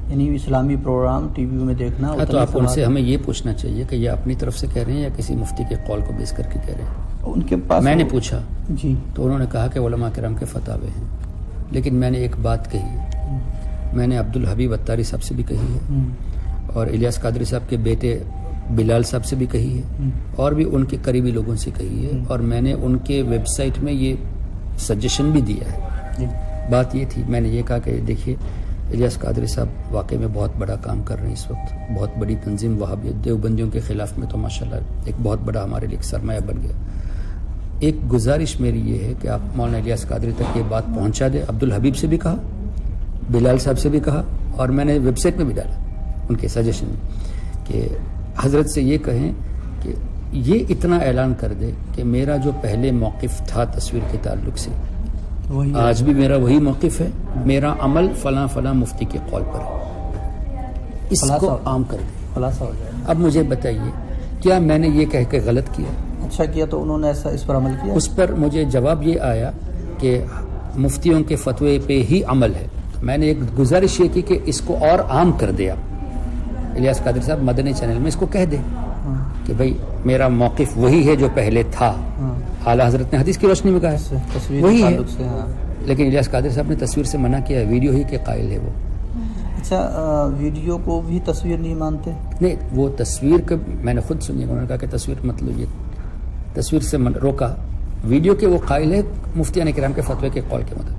یعنی اسلامی پروگرام ٹی وی میں دیکھنا. تو آپ ان سے ہمیں یہ پوچھنا چاہیے کہ یہ اپنی طرف سے کہہ رہے ہیں یا کسی مفتی کے قول کو بیس کر کے کہہ رہے ہیں؟ ان کے پاس میں نے پوچھا جی، تو انہوں نے کہا کہ علماء کرام کے فتاوے ہیں. لیکن میں نے ایک بات کہی، میں نے عبدالحبیب اتاری صاحب سے بھی کہی ہے، اور الیاس قادری صاحب کے بیٹے بلال صاحب سے بھی کہی ہے اور بھی ان کے قریبی لوگوں سے کہی ہے، اور میں نے ان کے ویب سائٹ میں یہ سجیشن بھی دیا ہے۔ بات یہ تھی، میں نے یہ کہا کہ دیکھیے الیاس قادری صاحب واقعی میں بہت بڑا کام کر رہے ہیں اس وقت، بہت بڑی تنظیم وہابیت دیوبندیوں کے خلاف میں تو ماشاءاللہ ایک بہت بڑا ہمارے لیے ایک سرمایہ بن گیا۔ ایک گزارش میری یہ ہے کہ آپ مولانا الیاس قادری تک یہ بات پہنچا دیں۔ عبدالحبیب سے بھی کہا، بلال صاحب سے بھی کہا، اور میں نے ویب سائٹ میں بھی ڈالا ان کے سجیشن میں کہ حضرت سے یہ کہیں کہ یہ اتنا اعلان کر دے کہ میرا جو پہلے موقف تھا تصویر کے تعلق سے آج بھی میرا وہی موقف ہے، میرا عمل فلاں فلاں مفتی کے قول پر ہے، اس کو عام کر دے، خلاصہ ہو جائے۔ اب مجھے بتائیے کیا میں نے یہ کہہ کے غلط کیا؟ اچھا کیا، تو انہوں نے ایسا اس پر عمل کیا؟ اس پر مجھے جواب یہ آیا کہ مفتیوں کے فتوے پہ ہی عمل ہے۔ میں نے ایک گزارش یہ کی کہ اس کو اور عام کر دیا، الیاس قادری صاحب مدنی چینل میں اس کو کہہ دیں کہ بھائی میرا موقف وہی ہے جو پہلے تھا، اعلیٰ حضرت نے حدیث کی روشنی میں کہا ہے وہی ہے، لیکن الیاس قادری صاحب نے تصویر سے منع کیا ہے، ویڈیو ہی کے قائل ہے وہ۔ اچھا، ویڈیو کو بھی تصویر نہیں مانتے؟ نہیں، وہ تصویر کا میں نے خود سنی، انہوں نے کہا کہ تصویر مطلب یہ تصویر سے روکا، ویڈیو کے وہ قائل ہے مفتیان کرام کے فتوے کے قول کے مطابق۔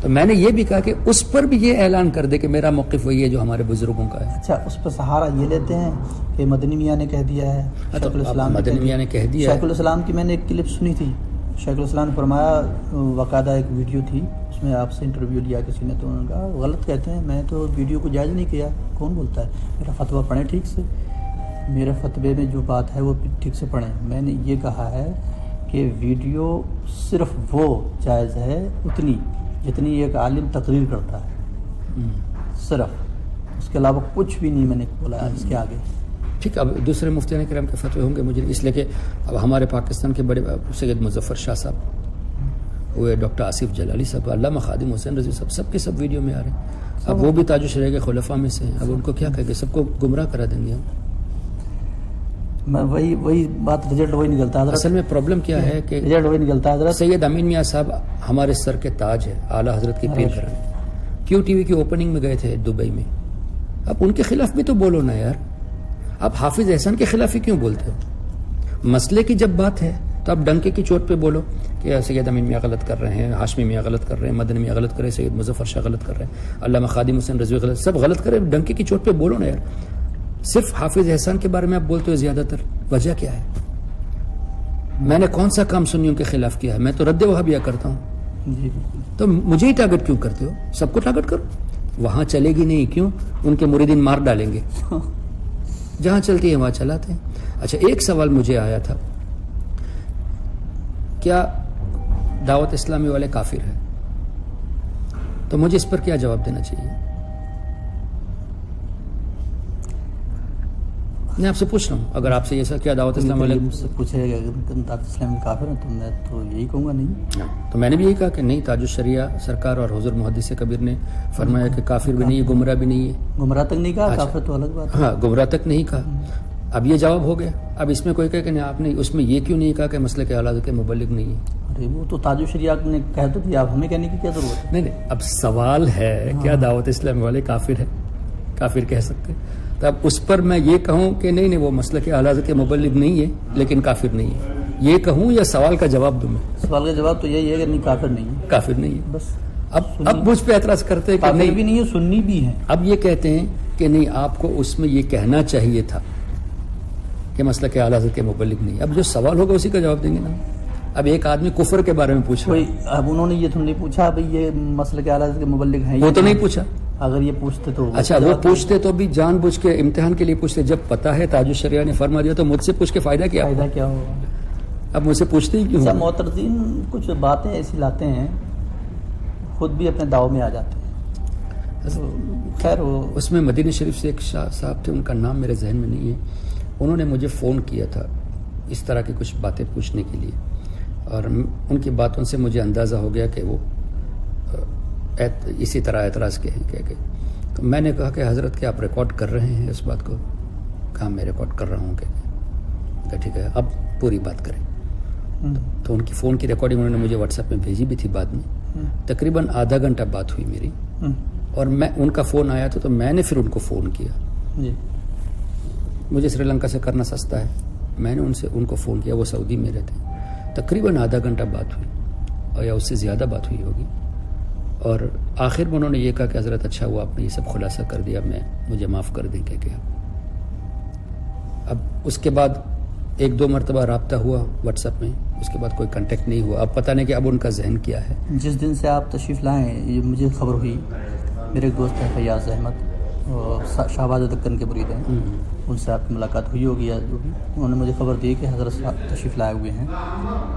تو میں نے یہ بھی کہا کہ اس پر بھی یہ اعلان کر دے کہ میرا موقف وہی ہے جو ہمارے بزرگوں کا ہے۔ اچھا، اس پر سہارا یہ لیتے ہیں کہ مدنی میاں نے کہہ دیا ہے، شیخ الاسلام مدنی میاں نے کہہ دیا ہے۔ شیخ الاسلام کی میں نے ایک کلپ سنی تھی، شیخ الاسلام نے فرمایا، باقاعدہ ایک ویڈیو تھی اس میں آپ سے انٹرویو لیا کسی نے، تو انہوں نے کہا غلط کہتے ہیں، میں تو ویڈیو کو جائز نہیں کیا، کون بولتا ہے، میرا فتویٰ پڑھیں ٹھیک سے، میرے فتوے میں جو بات ہے وہ ٹھیک سے پڑھیں۔ میں نے یہ کہا ہے کہ ویڈیو صرف وہ جائز ہے اتنی جتنی ایک عالم تقریر کرتا ہے، صرف، اس کے علاوہ کچھ بھی نہیں میں نے بولا اس کے آگے۔ ٹھیک، اب دوسرے مفتیان کرام کے فتوے ہوں گے مجھے اس لیے کہ اب ہمارے پاکستان کے بڑے سید مظفر شاہ صاحب ہوئے، ڈاکٹر آصف جلالی صاحب، علامہ خادم حسین رضوی صاحب، سب کے سب ویڈیو میں آ رہے ہیں۔ اب وہ بھی تاج الشریعہ کے خلفاء میں سے ہیں، اب ان کو کیا کہیں گے، سب کو گمراہ کرا دیں گے ہم۔ وہی بات، رزلٹ وہی نکلتا ہے اصل میں پرابلم کیا ہے کہ رزلٹ وہی نکلتا ہے حضرت۔ سید امین میاں صاحب ہمارے سر کے تاج ہے، اعلیٰ حضرت کی پیر گھرانے، کیو ٹی وی کی اوپننگ میں گئے تھے دبئی میں، اب ان کے خلاف بھی تو بولو نا یار، اب حافظ احسان کے خلاف ہی کیوں بولتے ہو؟ مسئلے کی جب بات ہے تو اب ڈنکے کی چوٹ پہ بولو کہ سید امین میاں غلط کر رہے ہیں، ہاشمی میاں غلط کر رہے ہیں، مدنی میاں غلط کر رہے ہیں، سید مظفر شاہ غلط کر رہے ہیں، علامہ خادم حسین رضوی غلط، سب غلط کر رہے ہیں، ڈنکے کی چوٹ پہ بولو نا یار۔ صرف حافظ احسان کے بارے میں آپ بولتے ہو زیادہ تر، وجہ کیا ہے؟ میں نے کون سا کام سنیوں کے خلاف کیا ہے؟ میں تو رد وہابیہ کرتا ہوں، جی، تو مجھے ہی ٹارگٹ کیوں کرتے ہو؟ سب کو ٹارگٹ کرو، وہاں چلے گی نہیں، کیوں؟ ان کے مریدین مار ڈالیں گے، جہاں چلتی ہے وہاں چلاتے ہیں۔ اچھا، ایک سوال مجھے آیا تھا، کیا دعوت اسلامی والے کافر ہیں؟ تو مجھے اس پر کیا جواب دینا چاہیے؟ میں آپ سے پوچھ رہا ہوں، اگر آپ سے یہ سا کیا دعوت اسلام والے مجھ سے پوچھے گا کہ دعوت اسلامی کافر ہیں، تو میں تو یہی کہوں گا نہیں۔ تو میں نے بھی یہی کہا کہ نہیں، تاج الشریعہ سرکار اور حضور محدث کبیر نے فرمایا کہ کافر بھی نہیں ہے، گمراہ بھی نہیں ہے۔ گمراہ تک نہیں کہا، کافر تو الگ بات ہے۔ ہاں، گمراہ تک نہیں کہا۔ اب یہ جواب ہو گیا، اب اس میں کوئی کہے کہ نہیں آپ نے اس میں یہ کیوں نہیں کہا کہ مسئلے کے اعلیٰ کے مبلغ نہیں ہے؟ ارے وہ تو تاج الشریعہ نے کہہ تو دیا، اب ہمیں کہنے کی کیا ضرورت ہے؟ نہیں، اب سوال ہے کیا دعوت اسلامی والے کافر ہے؟ کافر کہہ سکتے ہیں؟ تو اب اس پر میں یہ کہوں کہ نہیں وہ مسئلہ کے اعلیٰ کے مبلغ نہیں ہے لیکن کافر نہیں ہے، یہ کہوں یا سوال کا جواب دوں میں؟ سوال کا جواب تو یہی ہے کہ نہیں، کافر نہیں ہے، کافر نہیں ہے بس۔ اب مجھ پہ اعتراض کرتے ہیں کہ کافر بھی نہیں ہے، سنی بھی ہیں۔ اب یہ کہتے ہیں کہ نہیں آپ کو اس میں یہ کہنا چاہیے تھا کہ مسئلہ کے اعلیٰ کے مبلغ نہیں۔ اب جو سوال ہوگا اسی کا جواب دیں گے نا۔ اب ایک آدمی کفر کے بارے میں پوچھ رہا ہے، اب انہوں نے یہ تو نہیں پوچھا بھئی یہ مسئلہ کے اعلیٰ کے مبلغ ہیں، وہ تو نہیں پوچھا۔ اگر یہ پوچھتے تو اچھا، وہ پوچھتے تو بھی جان بوجھ کے امتحان کے لیے پوچھتے، جب پتا ہے تاج الشریعہ نے فرما دیا تو مجھ سے پوچھ کے فائدہ کیا؟ فائدہ کیا ہوگا؟ اب مجھ سے پوچھتے ہی کیوں؟ سب معترضین کچھ باتیں ایسی لاتے ہیں، خود بھی اپنے دعو میں آ جاتے ہیں۔ خیر، وہ اس میں مدینہ شریف سے ایک شاہ صاحب تھے، ان کا نام میرے ذہن میں نہیں ہے، انہوں نے مجھے فون کیا تھا اس طرح کی کچھ باتیں پوچھنے کے لیے، اور ان کی باتوں سے مجھے اندازہ ہو گیا کہ وہ اسی طرح اعتراض کے ہیں کہ تو میں نے کہا کہ حضرت کہ آپ ریکارڈ کر رہے ہیں اس بات کو؟ کہا میں ریکارڈ کر رہا ہوں کہ ٹھیک ہے اب پوری بات کریں۔ تو ان کی فون کی ریکارڈنگ انہوں نے مجھے واٹس ایپ میں بھیجی بھی تھی بعد میں، تقریباً آدھا گھنٹہ بات ہوئی میری، اور میں ان کا فون آیا تھا تو میں نے پھر ان کو فون کیا، مجھے سری لنکا سے کرنا سستا ہے. میں نے ان کو فون کیا, وہ سعودی میں رہتے ہیں. تقریباً آدھا گھنٹہ بات ہوئی, اور یا اس سے زیادہ بات ہوئی ہوگی, اور آخر میں انہوں نے یہ کہا کہ حضرت اچھا ہوا آپ نے یہ سب خلاصہ کر دیا, مجھے معاف کر دیں کہ اب اس کے بعد 1-2 مرتبہ رابطہ ہوا واٹس ایپ میں, اس کے بعد کوئی کانٹیکٹ نہیں ہوا. اب پتہ نہیں کہ اب ان کا ذہن کیا ہے. جس دن سے آپ تشریف لائیں یہ مجھے خبر ہوئی, میرے ایک دوست ہیں فیاض احمد, شہباز دکن کے مرید ہیں, ان سے آپ کی ملاقات ہوئی ہوگی یا جو بھی, انہوں نے مجھے خبر دی کہ حضرت صاحب تشریف لائے ہوئے ہیں.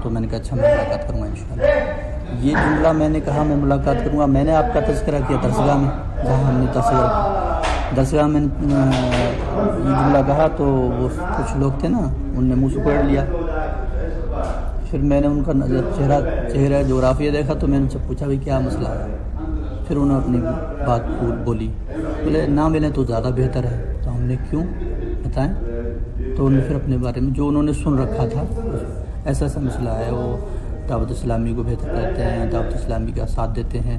تو میں نے کہا اچھا میں ملاقات کروں گا انشاءاللہ. یہ جملہ میں نے کہا میں ملاقات کروں گا, میں نے آپ کا تذکرہ کیا درسگاہ میں, جہاں ہم نے درسگاہ میں یہ جملہ کہا تو وہ کچھ لوگ تھے نا, ان نے منہ سکوڑ لیا. پھر میں نے ان کا چہرہ جغرافیہ دیکھا تو میں نے ان سے پوچھا بھائی کیا مسئلہ ہے. پھر انہوں نے اپنی بات بولی, بولے نہ ملیں تو زیادہ بہتر ہے. تو ہم نے کیوں بتائیں, تو انہوں نے پھر اپنے بارے میں جو انہوں نے سن رکھا تھا ایسا مسئلہ ہے, وہ دعوت اسلامی کو بہتر کرتے ہیں, دعوت اسلامی کا ساتھ دیتے ہیں,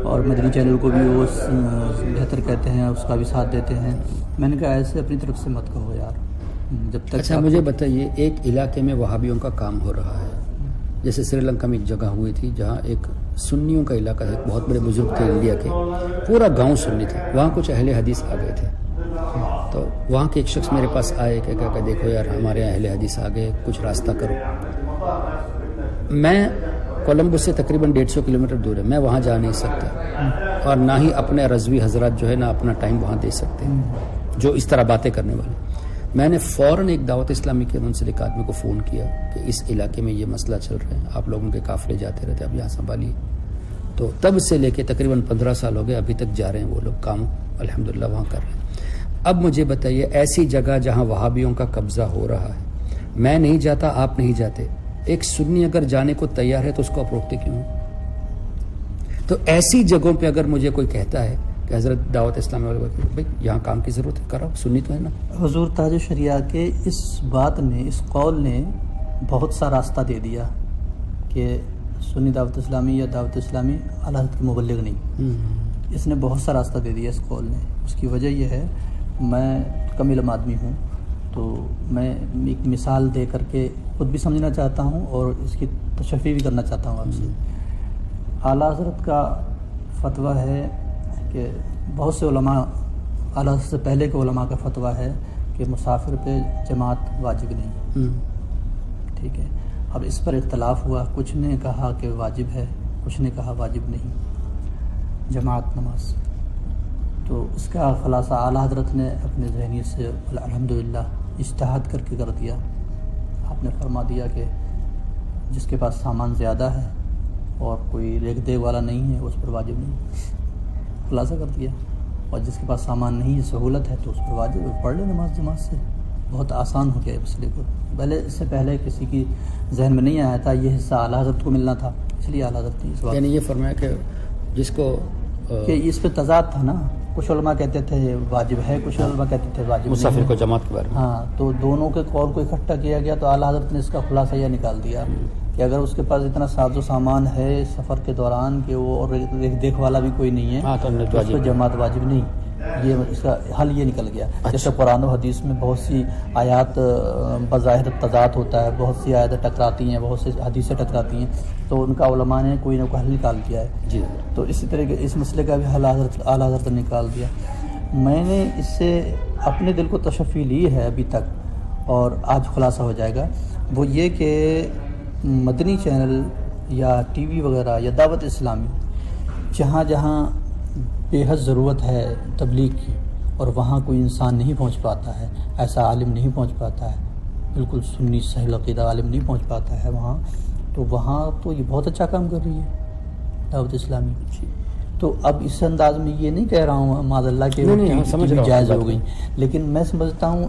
اور مدنی چینل کو بھی وہ بہتر کہتے ہیں, اس کا بھی ساتھ دیتے ہیں. میں نے کہا ایسے اپنی طرف سے مت کہو یار, جب تک. اچھا مجھے بتائیے, ایک علاقے میں وہابیوں کا کام ہو رہا ہے, جیسے سری لنکا میں ایک جگہ ہوئی تھی جہاں ایک سنیوں کا علاقہ ہے, بہت بڑے بزرگ تھے انڈیا کے, پورا گاؤں سنی تھا, وہاں کچھ اہل حدیث آ گئے تھے. تو وہاں کے ایک شخص میرے پاس آئے کہ دیکھو یار ہمارے یہاں اہل حدیث آ گئے, کچھ راستہ کرو. میں کولمبو سے تقریباً 150 کلومیٹر دور ہے, میں وہاں جا نہیں سکتا, اور نہ ہی اپنے رضوی حضرات جو ہے نا اپنا ٹائم وہاں دے سکتے جو اس طرح باتیں کرنے والے. میں نے فوراً ایک دعوت اسلامی کے منسلک آدمی کو فون کیا کہ اس علاقے میں یہ مسئلہ چل رہا ہے, آپ لوگوں کے قافلے جاتے رہتے, اب یہاں سنبھالیے. تو تب سے لے کے تقریباً 15 سال ہو گئے, ابھی تک جا رہے ہیں وہ لوگ, کام الحمدللہ وہاں کر رہے ہیں. اب مجھے بتائیے, ایسی جگہ جہاں وہابیوں کا قبضہ ہو رہا ہے, میں نہیں جاتا, آپ نہیں جاتے, ایک سنی اگر جانے کو تیار ہے تو اس کو آپ روکتے کیوں؟ تو ایسی جگہوں پہ اگر مجھے کوئی کہتا ہے کہ حضرت دعوت اسلامی والے بھائی یہاں کام کی ضرورت ہے, کراؤ, سنی تو ہے نا. حضور تاج الشریعہ کے اس بات نے, اس قول نے بہت سا راستہ دے دیا کہ سنی دعوت اسلامی یا دعوت اسلامی اعلیٰ حضرت کے مبلغ نہیں. اس نے بہت سا راستہ دے دیا اس قول نے. اس کی وجہ یہ ہے, میں کم علم آدمی ہوں, تو میں ایک مثال دے کر کے خود بھی سمجھنا چاہتا ہوں اور اس کی تشریح بھی کرنا چاہتا ہوں آپ سے. اعلیٰ حضرت کا فتویٰ ہے کہ بہت سے علماء, اعلیٰ حضرت سے پہلے کے علماء کا فتویٰ ہے کہ مسافر پہ جماعت واجب نہیں. ٹھیک ہے, اب اس پر اختلاف ہوا, کچھ نے کہا کہ واجب ہے, کچھ نے کہا واجب نہیں جماعت نماز. تو اس کا خلاصہ اعلیٰ حضرت نے اپنے ذہنیت سے الحمدللہ اجتہاد کر کے کر دیا. آپ نے فرما دیا کہ جس کے پاس سامان زیادہ ہے اور کوئی ریک دیکھ والا نہیں ہے اس پر واجب نہیں, خلاصہ کر دیا. اور جس کے پاس سامان نہیں ہے, سہولت ہے, تو اس پر واجب ہے, پڑھ لے نماز جماعت سے. بہت آسان ہو گیا مسئلے کو. پہلے اس سے پہلے کسی کی ذہن میں نہیں آیا تھا, یہ حصہ اعلیٰ حضرت کو ملنا تھا, اس لیے اعلیٰ حضرت نے اس بات, یعنی یہ فرمایا کہ جس کو کہ اس پہ تضاد تھا نا, کچھ علماء کہتے تھے واجب ہے, کچھ علماء کہتے تھے واجب مسافر نہیں کو جماعت کے بارے میں. ہاں, تو دونوں کے قول کو اکٹھا کیا گیا, تو اعلیٰ حضرت نے اس کا خلاصہ یہ نکال دیا کہ اگر اس کے پاس اتنا ساز و سامان ہے سفر کے دوران کہ وہ اور دیکھ والا بھی کوئی نہیں ہے, تو اس پہ جماعت واجب نہیں. یہ اس کا حل یہ نکل گیا. جیسے قرآن و حدیث میں بہت سی آیات بظاہر تضاد ہوتا ہے, بہت سی آیاتیں ٹکراتی ہیں, بہت سی حدیثیں ٹکراتی ہیں, تو ان کا علماء نے کوئی نہ کوئی حل نکال دیا ہے. جی, تو اسی طرح کے اس مسئلے کا بھی حل اعلیٰ حضرت نے نکال دیا. میں نے اس سے اپنے دل کو تشفی لی ہے ابھی تک, اور آج خلاصہ ہو جائے گا. وہ یہ کہ مدنی چینل یا ٹی وی وغیرہ یا دعوت اسلامی جہاں جہاں بے حد ضرورت ہے تبلیغ کی, اور وہاں کوئی انسان نہیں پہنچ پاتا ہے, ایسا عالم نہیں پہنچ پاتا ہے, بالکل سنی صحیح عقیدہ عالم نہیں پہنچ پاتا ہے وہاں, تو وہاں تو یہ بہت اچھا کام کر رہی ہے دعوت اسلامی. تو اب اس انداز میں یہ نہیں کہہ رہا ہوں معاذ اللہ کہ جائز ہو گئی, لیکن میں سمجھتا ہوں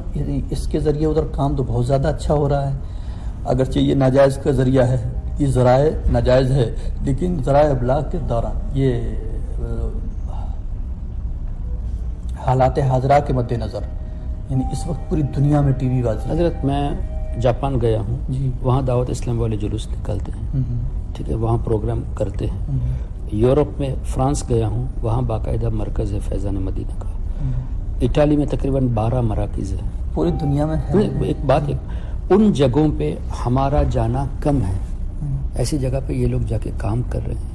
اس کے ذریعے ادھر کام تو بہت زیادہ اچھا ہو رہا ہے. اگرچہ یہ ناجائز کا ذریعہ ہے, یہ ذرائع ناجائز ہے, لیکن ذرائع ابلاغ کے دوران یہ حالات حاضرہ کے مد نظر, یعنی اس وقت پوری دنیا میں ٹی وی بازی. حضرت میں جاپان گیا ہوں, جی, وہاں دعوت اسلام والے جلوس نکالتے ہیں, ٹھیک ہے, وہاں پروگرام کرتے ہیں. یورپ میں فرانس گیا ہوں, وہاں باقاعدہ مرکز ہے فیضان مدینہ کا. اٹالی میں تقریباً 12 مراکز ہیں, پوری دنیا میں ہے. ایک بات ہے، ان جگہوں پہ ہمارا جانا کم ہے، ایسی جگہ پہ یہ لوگ جا کے کام کر رہے ہیں.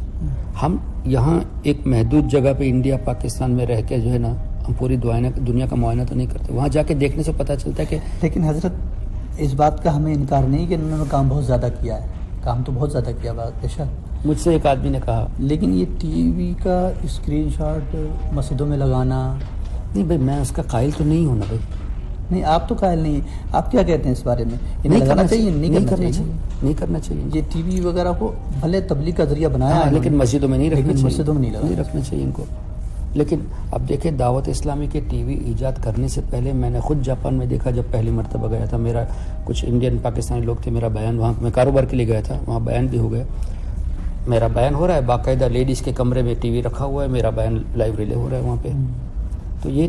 ہم یہاں ایک محدود جگہ پہ انڈیا پاکستان میں رہ کے جو ہے نا، ہم پوری دنیا کا معائنہ تو نہیں کرتے. وہاں جا کے دیکھنے سے پتہ چلتا ہے کہ لیکن حضرت اس بات کا ہمیں انکار نہیں کہ انہوں نے کام بہت زیادہ کیا ہے. کام تو بہت زیادہ کیا بے شک. مجھ سے ایک آدمی نے کہا لیکن یہ ٹی وی کا اسکرین شاٹ مسجدوں میں لگانا، نہیں بھائی میں اس کا قائل تو نہیں ہوں نا بھائی. نہیں آپ تو قائل نہیں ہیں. آپ کیا کہتے ہیں اس بارے میں؟ نہیں کرنا چاہیے. نہیں کرنا چاہیے. یہ ٹی وی وغیرہ کو بھلے تبلیغ کا ذریعہ بنایا ہے لیکن مسجدوں میں نہیں رکھنا چاہیے. مسجدوں میں نہیں رکھنا چاہیے ان کو. لیکن اب دیکھیں دعوت اسلامی کے ٹی وی ایجاد کرنے سے پہلے میں نے خود جاپان میں دیکھا. جب پہلی مرتبہ گیا تھا، میرا کچھ انڈین پاکستانی لوگ تھے، میرا بیان وہاں میں کاروبار کے لیے گیا تھا، وہاں بیان بھی ہو گیا. میرا بیان ہو رہا ہے، باقاعدہ لیڈیز کے کمرے میں ٹی وی رکھا ہوا ہے، میرا بیان لائیو ریلے ہو رہا ہے وہاں پہ. تو یہ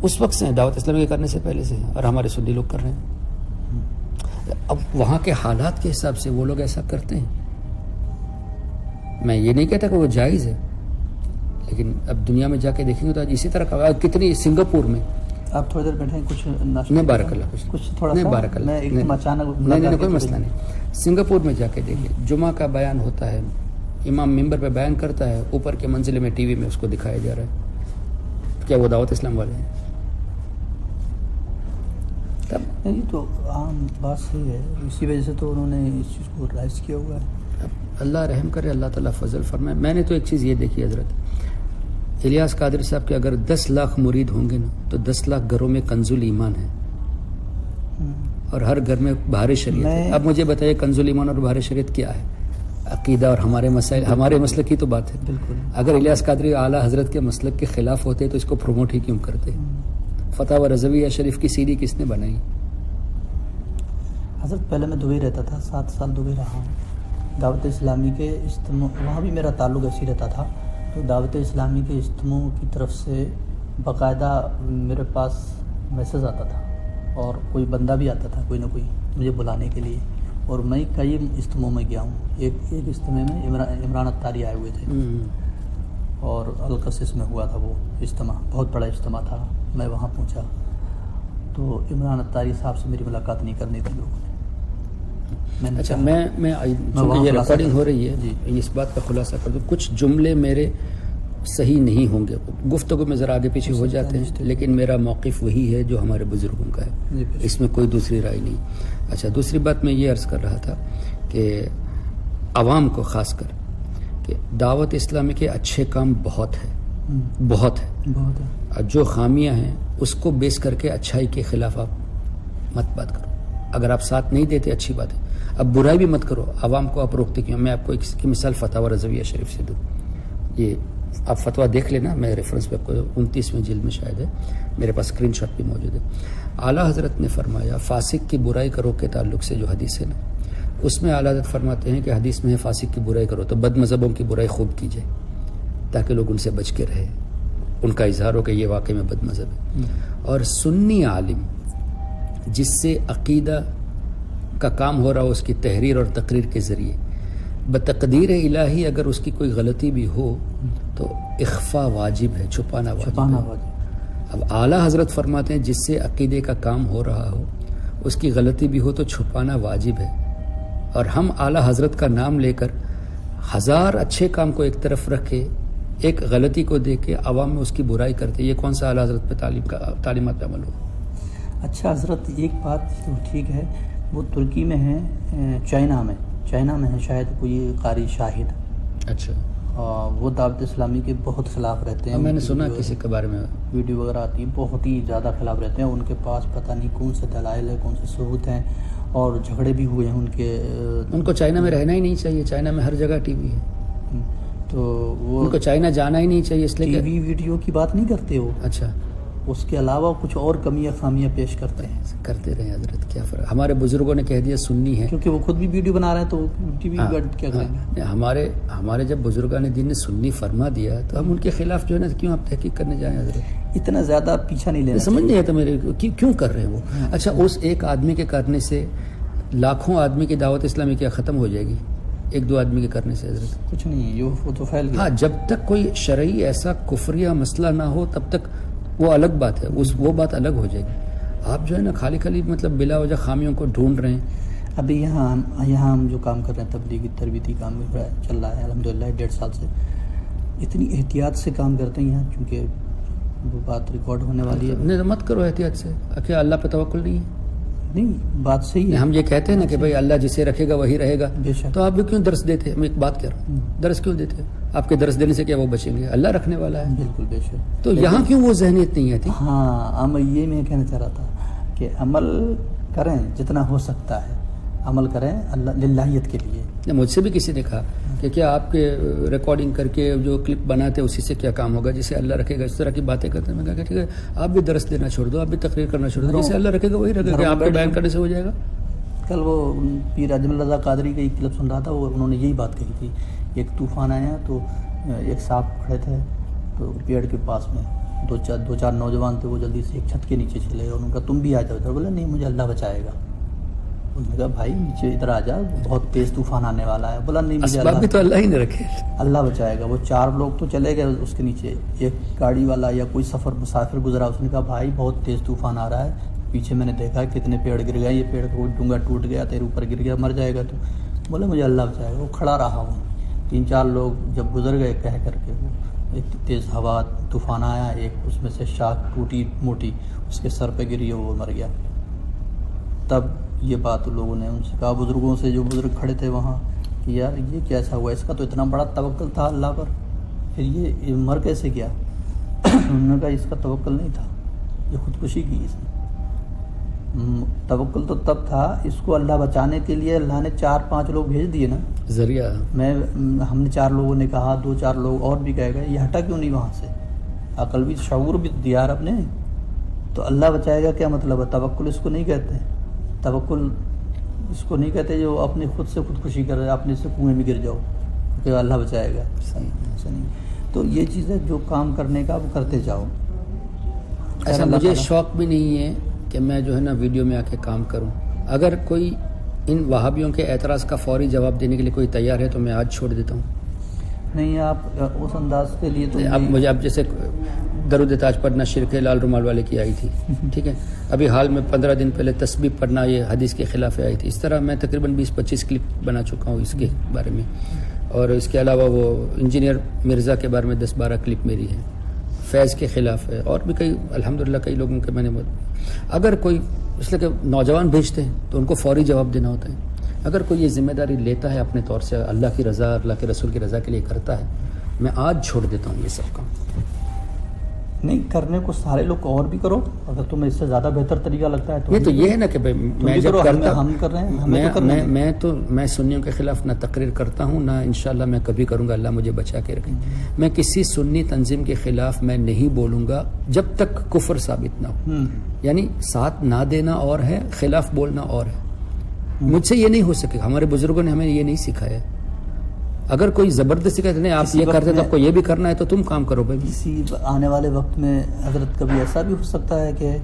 اس وقت سے ہیں، دعوت اسلامی کے کرنے سے پہلے سے، اور ہمارے سنی لوگ کر رہے ہیں. اب وہاں کے حالات کے حساب سے وہ لوگ ایسا کرتے ہیں. میں یہ نہیں کہتا کہ وہ جائز ہے، لیکن اب دنیا میں جا کے دیکھیں گے تو اسی طرح کا کتنی سنگاپور میں. آپ تھوڑی دیر بیٹھیں، کچھ نہیں بارک اللہ کچھ تھوڑا نہیں بارک اللہ نہیں کوئی مسئلہ نہیں. سنگاپور میں جا کے دیکھیں، جمعہ کا بیان ہوتا ہے، امام ممبر پہ بیان کرتا ہے، اوپر کے منزل میں ٹی وی میں اس کو دکھایا جا رہا ہے. کیا وہ دعوت اسلام والے ہیں؟ نہیں تو عام بات صحیح ہے. اسی وجہ سے تو انہوں نے اس چیز کو رائز کیا ہوا ہے. اللہ رحم کرے، اللہ تعالیٰ فضل فرمائے. میں نے تو ایک چیز یہ دیکھی حضرت، الیاس قادری صاحب کے اگر 10 لاکھ مرید ہوں گے نا تو 10 لاکھ گھروں میں کنز الایمان ہے، اور ہر گھر میں بہار شریعت ہے. اب مجھے بتائیے کنز الایمان اور بہار شریعت کیا ہے؟ عقیدہ اور ہمارے مسائل، ہمارے مسلک کی تو بات ہے. بالکل. اگر الیاس قادری اعلیٰ حضرت کے مسلک کے خلاف ہوتے تو اس کو پروموٹ ہی کیوں کرتے؟ فتاوی رضویہ شریف کی CD کس نے بنائی؟ حضرت پہلے میں دبئی رہتا تھا، 7 سال دبئی رہا ہوں. دعوت اسلامی کے اجتماع وہاں بھی میرا تعلق ایسی رہتا تھا. تو دعوت اسلامی کے اجتماع کی طرف سے باقاعدہ میرے پاس میسج آتا تھا، اور کوئی بندہ بھی آتا تھا، کوئی نہ کوئی مجھے بلانے کے لیے. اور میں کئی اجتماعوں میں گیا ہوں. ایک اجتماع میں عمران اتاری آئے ہوئے تھے، اور القصص میں ہوا تھا وہ اجتماع، بہت بڑا اجتماع تھا. میں وہاں پہنچا تو عمران اتاری صاحب سے میری ملاقات نہیں کرنی تھی لوگوں نے. اچھا میں یہ ریکارڈنگ ہو رہی ہے، اس بات کا خلاصہ کر دوں. کچھ جملے میرے صحیح نہیں ہوں گے، گفتگو میں ذرا آگے پیچھے ہو جاتے ہیں، لیکن میرا موقف وہی ہے جو ہمارے بزرگوں کا ہے، اس میں کوئی دوسری رائے نہیں. اچھا دوسری بات میں یہ عرض کر رہا تھا کہ عوام کو خاص کر کہ دعوت اسلامی کے اچھے کام بہت ہے، اور جو خامیاں ہیں اس کو بیس کر کے اچھائی کے خلاف آپ مت بات کرو. اگر آپ ساتھ نہیں دیتے اچھی بات ہے، اب برائی بھی مت کرو. عوام کو آپ روکتے کیوں؟ میں آپ کو ایک مثال فتاوی رضویہ شریف سے دوں. یہ آپ فتویٰ دیکھ لینا، میں ریفرنس پہ آپ کو 29ویں جلد میں شاید ہے، میرے پاس اسکرین شاٹ بھی موجود ہے. اعلیٰ حضرت نے فرمایا فاسق کی برائی کرو کے تعلق سے جو حدیث ہے نا، اس میں اعلیٰ حضرت فرماتے ہیں کہ حدیث میں ہے فاسق کی برائی کرو تو بد مذہبوں کی برائی خوب کی جائے تاکہ لوگ ان سے بچ کے رہے، ان کا اظہار ہو کہ یہ واقعی میں بد مذہب ہے. اور سنی عالم جس سے عقیدہ کا کام ہو رہا ہو اس کی تحریر اور تقریر کے ذریعے، بتقدیر الہی اگر اس کی کوئی غلطی بھی ہو تو اخفا واجب ہے، چھپانا واجب ہے. اب اعلیٰ حضرت فرماتے ہیں جس سے عقیدے کا کام ہو رہا ہو اس کی غلطی بھی ہو تو چھپانا واجب ہے. اور ہم اعلیٰ حضرت کا نام لے کر 1000 اچھے کام کو ایک طرف رکھ کے ایک غلطی کو دیکھ کے عوام میں اس کی برائی کرتے، یہ کون سا اعلیٰ حضرت پہ تعلیمات پہ عمل ہو؟ اچھا حضرت ایک بات تو ٹھیک ہے، وہ ترکی میں ہے، چائنا میں ہے شاید کوئی قاری شاہد. اچھا وہ دعوت اسلامی کے بہت خلاف رہتے ہیں. میں نے سنا کسی کے بارے میں ویڈیو وغیرہ آتی ہے، بہت ہی زیادہ خلاف رہتے ہیں. ان کے پاس پتہ نہیں کون سے دلائل ہے، کون سے ثبوت ہیں، اور جھگڑے بھی ہوئے ہیں ان کے. ان کو چائنا میں رہنا ہی نہیں چاہیے، چائنا میں ہر جگہ ٹی وی ہے، تو وہ ان کو چائنا جانا ہی نہیں چاہیے، اس لیے ٹی وی ویڈیو کی بات نہیں کرتے وہ. اچھا اس کے علاوہ کچھ اور کمیاں خامیاں پیش کرتے ہیں. کرتے رہے حضرت، کیا فرق. ہمارے بزرگوں نے کہہ دیا سنی ہے، کیونکہ وہ خود بھی ویڈیو بنا رہے ہیں تو ٹی وی کیا کریں گے. ہمارے جب بزرگان دین نے سنی فرما دیا تو ہم ان کے خلاف جو ہے نا کیوں آپ تحقیق کرنے جائیں حضرت؟ اتنا زیادہ پیچھا نہیں لینا، سمجھ نہیں آتا میرے کیوں کر رہے ہیں وہ. اچھا اس ایک آدمی کے کرنے سے لاکھوں آدمی کی دعوت اسلامی کیا ختم ہو جائے گی؟ 1-2 آدمی کے کرنے سے حضرت کچھ نہیں، وہ تو پھیل گیا. ہاں جب تک کوئی شرعی ایسا کفریہ مسئلہ نہ ہو تب تک وہ الگ بات ہے، وہ بات الگ ہو جائے گی. آپ جو ہے نا خالی مطلب بلا وجہ خامیوں کو ڈھونڈ رہے ہیں. ابھی یہاں ہم جو کام کر رہے ہیں تبلیغی تربیتی کام چل رہا ہے الحمدللہ 1.5 سال سے. اتنی احتیاط سے کام کرتے ہیں یہاں چونکہ وہ بات ریکارڈ ہونے والی ہے. نہیں مت کرو احتیاط سے. کیا اللہ پہ توکل نہیں ہے؟ نہیں بات صحیح ہے. ہم یہ کہتے ہیں نا کہ بھائی اللہ جسے رکھے گا وہی رہے گا. بے شک. تو آپ بھی کیوں درس دیتے؟ میں ایک بات کہہ رہا ہوں, درس کیوں دیتے؟ آپ کے درس دینے سے کیا وہ بچیں گے؟ اللہ رکھنے والا ہے. بالکل بے شک. تو یہاں کیوں وہ ذہنیت نہیں آتی؟ ہاں یہ میں کہنا چاہ رہا تھا کہ عمل کریں جتنا ہو سکتا ہے, عمل کریں اللہ للہیت کے لیے. مجھ سے بھی کسی نے کہا کہ کیا آپ کے ریکارڈنگ کر کے جو کلپ بناتے اسی سے کیا کام ہوگا, جسے اللہ رکھے گا. اس طرح کی باتیں کرتے ہیں. میں کہا کہ ٹھیک ہے آپ بھی درس دینا چھوڑ دو, آپ بھی تقریر کرنا چھوڑ دو, جسے اللہ رکھے گا وہی رکھے گا. آپ کے بیان کرنے سے ہو جائے گا. کل وہ پیر اجمل رضا قادری کا ایک کلپ سن رہا تھا, وہ انہوں نے یہی بات کہی تھی. ایک طوفان آیا تو ایک صاحب کھڑے تھے تو پیڑ کے پاس میں دو چار نوجوان تھے, وہ جلدی سے ایک چھت کے نیچے چلے گئے. انہوں نے کہا تم بھی آ جاؤ ادھر. بولا نہیں مجھے اللہ بچائے گا. انہوں نے کہا بھائی نیچے ادھر آ جا, بہت تیز طوفان آنے والا ہے. بولا نہیں مجھے اسباب بھی تو اللہ ہی نے رکھے, اللہ بچائے گا. وہ 4 لوگ تو چلے گئے اس کے نیچے. ایک گاڑی والا یا کوئی مسافر گزرا, اس نے کہا بھائی بہت تیز طوفان آ رہا ہے, پیچھے میں نے دیکھا کتنے پیڑ گر گئے, یہ پیڑ کو ڈونگا ٹوٹ گیا, تیرے اوپر گر گیا, مر جائے گا تو. بولے مجھے اللہ بچائے گا. وہ کھڑا رہا. وہ 3-4 لوگ جب گزر گئے کہہ کر کے, وہ ایک تیز ہوا طوفان آیا, ایک اس میں سے شاخ ٹوٹی موٹی اس کے سر پہ گری, وہ مر گیا. تب یہ بات لوگوں نے ان سے کہا, بزرگوں سے, جو بزرگ کھڑے تھے وہاں, کہ یار یہ کیسا ہوا, اس کا تو اتنا بڑا توکل تھا اللہ پر, پھر یہ مر کیسے گیا؟ انہوں نے کہا اس کا توکل نہیں تھا, یہ خودکشی کی اس نے. توکل تو تب تھا, اس کو اللہ بچانے کے لیے اللہ نے 4-5 لوگ بھیج دیے نا ذریعہ. ہم نے 4 لوگوں نے کہا, 2-4 لوگ اور بھی کہے گئے, یہ ہٹا کیوں نہیں وہاں سے؟ عقل بھی شعور بھی دیا رب نے. تو اللہ بچائے گا کیا مطلب ہے؟ توکل اس کو نہیں کہتے. توکل اس کو نہیں کہتے جو اپنے خود سے خودکشی کر رہے, اپنے سے کنویں میں گر جاؤ کہ اللہ بچائے گا. نہیں. تو یہ چیز ہے, جو کام کرنے کا وہ کرتے جاؤ. ایسا مجھے شوق بھی نہیں ہے کہ میں جو ہے نا ویڈیو میں آ کے کام کروں. اگر کوئی ان وہابیوں کے اعتراض کا فوری جواب دینے کے لیے کوئی تیار ہے تو میں آج چھوڑ دیتا ہوں. نہیں آپ اس انداز کے لیے تو اب جیسے درود تاج پڑھنا شرک ہے, لال رومال والے کی آئی تھی, ٹھیک ہے. ابھی حال میں 15 دن پہلے تسبیح پڑھنا یہ حدیث کے خلاف آئی تھی. اس طرح میں تقریباً 20-25 کلپ بنا چکا ہوں اس کے بارے میں. اور اس کے علاوہ وہ انجینئر مرزا کے بارے میں 10-12 کلپ میری ہیں, فیض کے خلاف ہے, اور بھی کئی الحمدللہ کئی لوگوں کے میں نے. اگر کوئی اس لیے کہ نوجوان بھیجتے ہیں تو ان کو فوری جواب دینا ہوتا ہے. اگر کوئی یہ ذمہ داری لیتا ہے اپنے طور سے, اللہ کی رضا, اللہ کے رسول کی رضا کے لیے کرتا ہے, میں آج چھوڑ دیتا ہوں یہ سب کام. نہیں کرنے کو سارے لوگ اور بھی کرو, اگر تمہیں اس سے زیادہ بہتر طریقہ لگتا ہے تو. یہ تو یہ ہے نا کہ میں جب کرتا ہم کر رہے ہیں, میں سنیوں کے خلاف نہ تقریر کرتا ہوں, نہ انشاءاللہ میں کبھی کروں گا, اللہ مجھے بچا کے رکھے. میں کسی سنی تنظیم کے خلاف میں نہیں بولوں گا جب تک کفر ثابت نہ ہو. یعنی ساتھ نہ دینا اور ہے, خلاف بولنا اور ہے. مجھ سے یہ نہیں ہو سکے. ہمارے بزرگوں نے ہمیں یہ نہیں سکھایا. اگر کوئی زبردستی کہتے نہیں آپ یہ کرتے تو آپ کو یہ بھی کرنا ہے تو تم کام کرو بھائی. اسی آنے والے وقت میں حضرت کبھی ایسا بھی ہو سکتا ہے کہ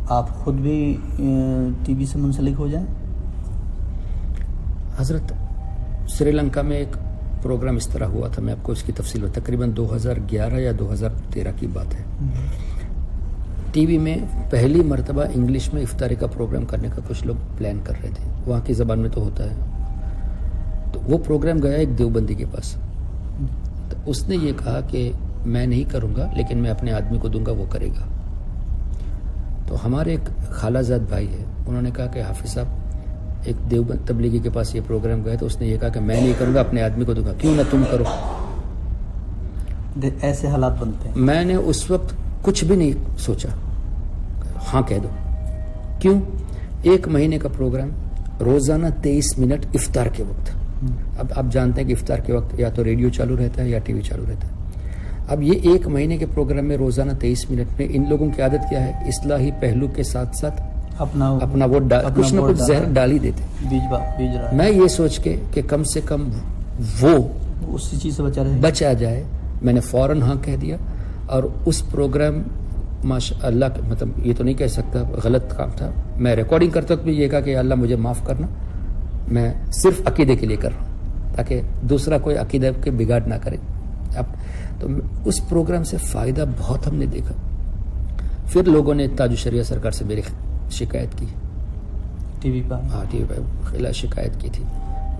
آپ خود بھی ٹی وی سے منسلک ہو جائیں. حضرت سری لنکا میں ایک پروگرام اس طرح ہوا تھا, میں آپ کو اس کی تفصیل تقریباً 2011 یا 2013 کی بات ہے. ٹی وی میں پہلی مرتبہ انگلش میں افطاری کا پروگرام کرنے کا کچھ لوگ پلان کر رہے تھے. وہاں کی زبان میں تو ہوتا ہے. تو وہ پروگرام گیا ایک دیوبندی کے پاس. تو اس نے یہ کہا کہ میں نہیں کروں گا لیکن میں اپنے آدمی کو دوں گا, وہ کرے گا. تو ہمارے ایک خالہ زاد بھائی ہے, انہوں نے کہا کہ حافظ صاحب ایک دیوبند تبلیغی کے پاس یہ پروگرام گیا, تو اس نے یہ کہا کہ میں نہیں کروں گا, اپنے آدمی کو دوں گا. کیوں نہ تم کرو. ایسے حالات بنتے ہیں. میں نے اس وقت کچھ بھی نہیں سوچا, ہاں کہہ دو. کیوں؟ 1 مہینے کا پروگرام, روزانہ 23 منٹ افطار کے وقت. اب آپ جانتے ہیں کہ افطار کے وقت یا تو ریڈیو چالو رہتا ہے یا ٹی وی چالو رہتا ہے. اب یہ 1 مہینے کے پروگرام میں روزانہ 23 منٹ میں ان لوگوں کی عادت کیا ہے, اصلاحی پہلو کے ساتھ ساتھ اپنا وہ کچھ نہ کچھ زہر ڈال ہی دیتے. میں یہ سوچ کے کہ کم سے کم وہ اسی چیز سے بچا جائے, میں نے فوراً ہاں کہہ دیا. اور اس پروگرام ماشاء اللہ, مطلب یہ تو نہیں کہہ سکتا غلط کام تھا. میں ریکارڈنگ کرتے وقت بھی یہ کہا کہ اللہ مجھے معاف کرنا, میں صرف عقیدے کے لیے کر رہا ہوں تاکہ دوسرا کوئی عقیدہ کے بگاڑ نہ کرے. اب تو اس پروگرام سے فائدہ بہت ہم نے دیکھا. پھر لوگوں نے تاج الشریعہ سرکار سے میری شکایت کی، ٹی وی پر؟ ہاں ٹی وی پہ خلا شکایت کی تھی.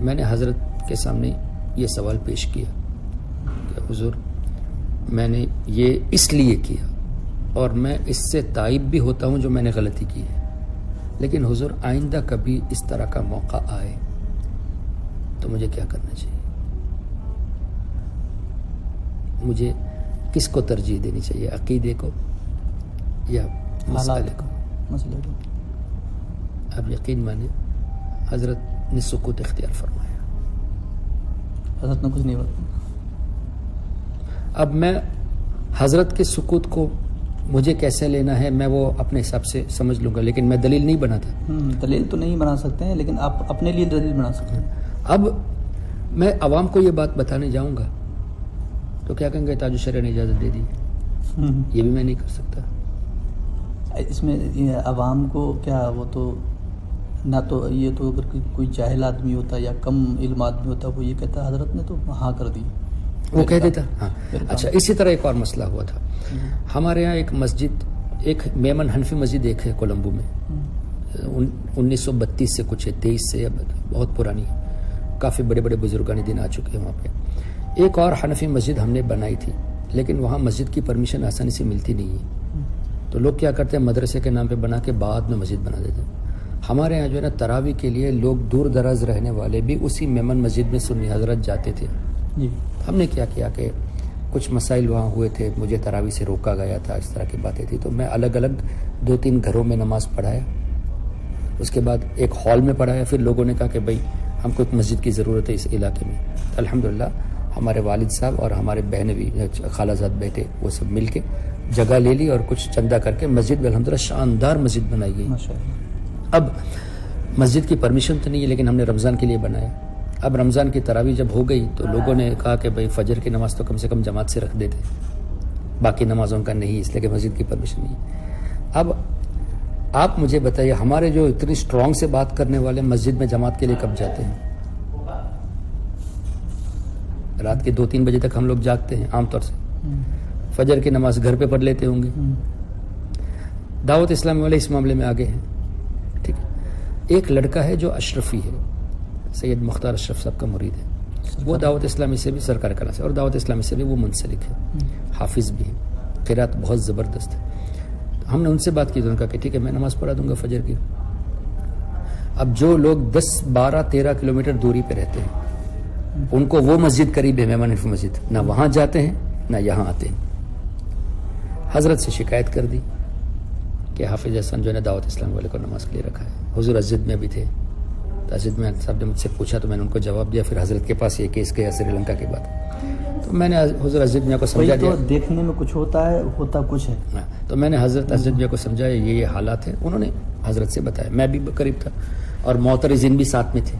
میں نے حضرت کے سامنے یہ سوال پیش کیا کہ حضور میں نے یہ اس لیے کیا اور میں اس سے تائب بھی ہوتا ہوں جو میں نے غلطی کی ہے، لیکن حضور آئندہ کبھی اس طرح کا موقع آئے تو مجھے کیا کرنا چاہیے؟ مجھے کس کو ترجیح دینی چاہیے، عقیدے کو یا مسئلے کو؟ اب یقین مانے حضرت نے سکوت اختیار فرمایا. حضرت نے کچھ نہیں بتایا. اب میں حضرت کے سکوت کو مجھے کیسے لینا ہے میں وہ اپنے حساب سے سمجھ لوں گا، لیکن میں دلیل نہیں بناتا. دلیل تو نہیں بنا سکتے ہیں، لیکن آپ اپنے لیے دلیل بنا سکتے ہیں. اب میں عوام کو یہ بات بتانے جاؤں گا تو کیا کہیں گے تاج الشریعہ نے اجازت دے دی، یہ بھی میں نہیں کر سکتا. اس میں عوام کو کیا، وہ تو نہ تو یہ تو اگر کوئی جاہل آدمی ہوتا یا کم علم آدمی ہوتا وہ یہ کہتا حضرت نے تو ہاں کر دی، وہ کہہ دیتا. ہاں اچھا، اسی طرح ایک اور مسئلہ ہوا تھا ہمارے یہاں. ایک مسجد، ایک میمن حنفی مسجد ایک ہے کولمبو میں، 1932 سے کچھ ہے، 23 سے، بہت پرانی، کافی بڑے بڑے بزرگان دین آ چکے ہیں وہاں پہ. ایک اور حنفی مسجد ہم نے بنائی تھی، لیکن وہاں مسجد کی پرمیشن آسانی سے ملتی نہیں ہے، تو لوگ کیا کرتے ہیں مدرسے کے نام پہ بنا کے بعد میں مسجد بنا دیتے ہیں. ہمارے یہاں جو ہے نا تراویح کے لیے لوگ دور دراز رہنے والے بھی اسی میمن مسجد میں سنی حضرت جاتے تھے. ہم نے کیا کیا کہ کچھ مسائل وہاں ہوئے تھے، مجھے تراویح سے روکا گیا تھا، اس طرح کی باتیں تھی، تو میں الگ الگ 2-3 گھروں میں نماز پڑھایا. اس کے بعد ایک ہال میں پڑھایا. پھر لوگوں نے کہا کہ بھائی ہم کو ایک مسجد کی ضرورت ہے اس علاقے میں. الحمدللہ ہمارے والد صاحب اور ہمارے بہن بھی، خالہ زاد بیٹے، وہ سب مل کے جگہ لے لی اور کچھ چندہ کر کے مسجد میں الحمدللہ شاندار مسجد بنائی گئی. اب مسجد کی پرمیشن تو نہیں ہے، لیکن ہم نے رمضان کے لیے بنایا. اب رمضان کی تراویح جب ہو گئی تو لوگوں نے کہا کہ بھائی فجر کی نماز تو کم سے کم جماعت سے رکھ دیتے، باقی نمازوں کا نہیں، اس لیے کہ مسجد کی پرمیشن نہیں. اب آپ مجھے بتائیے ہمارے جو اتنی اسٹرانگ سے بات کرنے والے مسجد میں جماعت کے لیے کب جاتے ہیں؟ رات کے 2-3 بجے تک ہم لوگ جاگتے ہیں عام طور سے. فجر کی نماز گھر پہ پڑھ لیتے ہوں گے. دعوت اسلامی والے اس معاملے میں آگے ہیں. ٹھیک ہے، ایک لڑکا ہے جو اشرفی ہے، سید مختار اشرف صاحب کا مرید ہے، وہ دعوت اسلامی سے بھی، سرکار کلا سے، اور دعوت اسلامی سے بھی وہ منسلک ہے، حافظ بھی ہے، قرات بہت زبردست ہے. ہم نے ان سے بات کی تو انہوں نے کہا کہ ٹھیک ہے میں نماز پڑھا دوں گا فجر کی. اب جو لوگ 10-12-13 کلومیٹر دوری پہ رہتے ہیں ان کو وہ مسجد قریب ہے، میمن حنفی مسجد، نہ وہاں جاتے ہیں نہ یہاں آتے ہیں. حضرت سے شکایت کر دی کہ حافظ حسن جو ہے نا دعوت اسلامی والے کو نماز کے لیے رکھا ہے. حضور مسجد میں بھی تھے، مسجد میں صاحب نے مجھ سے پوچھا تو میں نے ان کو جواب دیا. پھر حضرت کے پاس یہ کیس گیا سری لنکا کے بعد، تو میں نے حضور مسجد میں کو سمجھا دیا. دیکھنے میں کچھ ہوتا ہے، ہوتا کچھ ہے. تو میں نے حضرت مسجد میں کو سمجھایا یہ حالات ہیں. انہوں نے حضرت سے بتایا، میں بھی قریب تھا اور معترضین بھی ساتھ میں تھے.